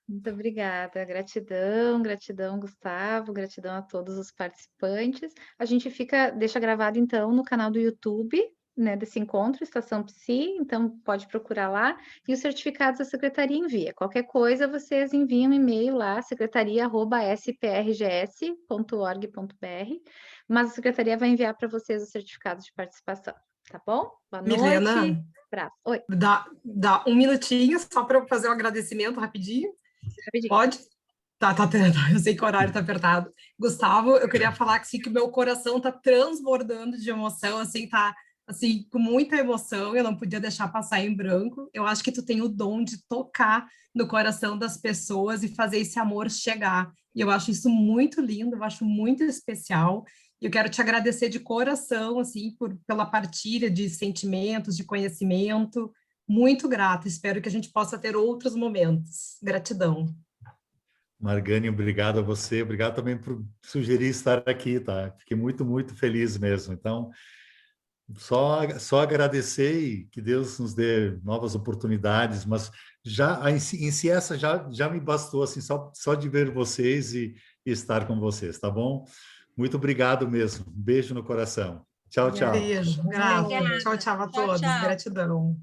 Muito obrigada, gratidão, gratidão, Gustavo, gratidão a todos os participantes. A gente deixa gravado então no canal do YouTube, né, desse encontro, Estação Psi, então pode procurar lá, e os certificados a secretaria envia. Qualquer coisa, vocês enviam um e-mail lá, secretaria@sprgs.org.br, mas a secretaria vai enviar para vocês os certificados de participação, tá bom? Boa noite. Milena, Abraço. Oi. dá um minutinho só para eu fazer um agradecimento rapidinho. Rapidinho. Pode? Tá, eu sei que o horário tá apertado. Gustavo, eu queria falar que, assim, que o meu coração tá transbordando de emoção, assim, tá, assim, com muita emoção, eu não podia deixar passar em branco. Eu acho que tu tem o dom de tocar no coração das pessoas e fazer esse amor chegar. E eu acho isso muito lindo, eu acho muito especial. E eu quero te agradecer de coração, assim, pela partilha de sentimentos, de conhecimento. Muito grata, espero que a gente possa ter outros momentos. Gratidão. Margane, obrigado a você, obrigado também por sugerir estar aqui, tá? Fiquei muito, muito feliz mesmo. Então, só agradecer e que Deus nos dê novas oportunidades, mas em si essa já me bastou, assim, só de ver vocês e estar com vocês, tá bom? Muito obrigado mesmo. Um beijo no coração. Tchau, tchau. Beijo, grata. Obrigada. Tchau, tchau a Tchau, todos. tchau. Gratidão.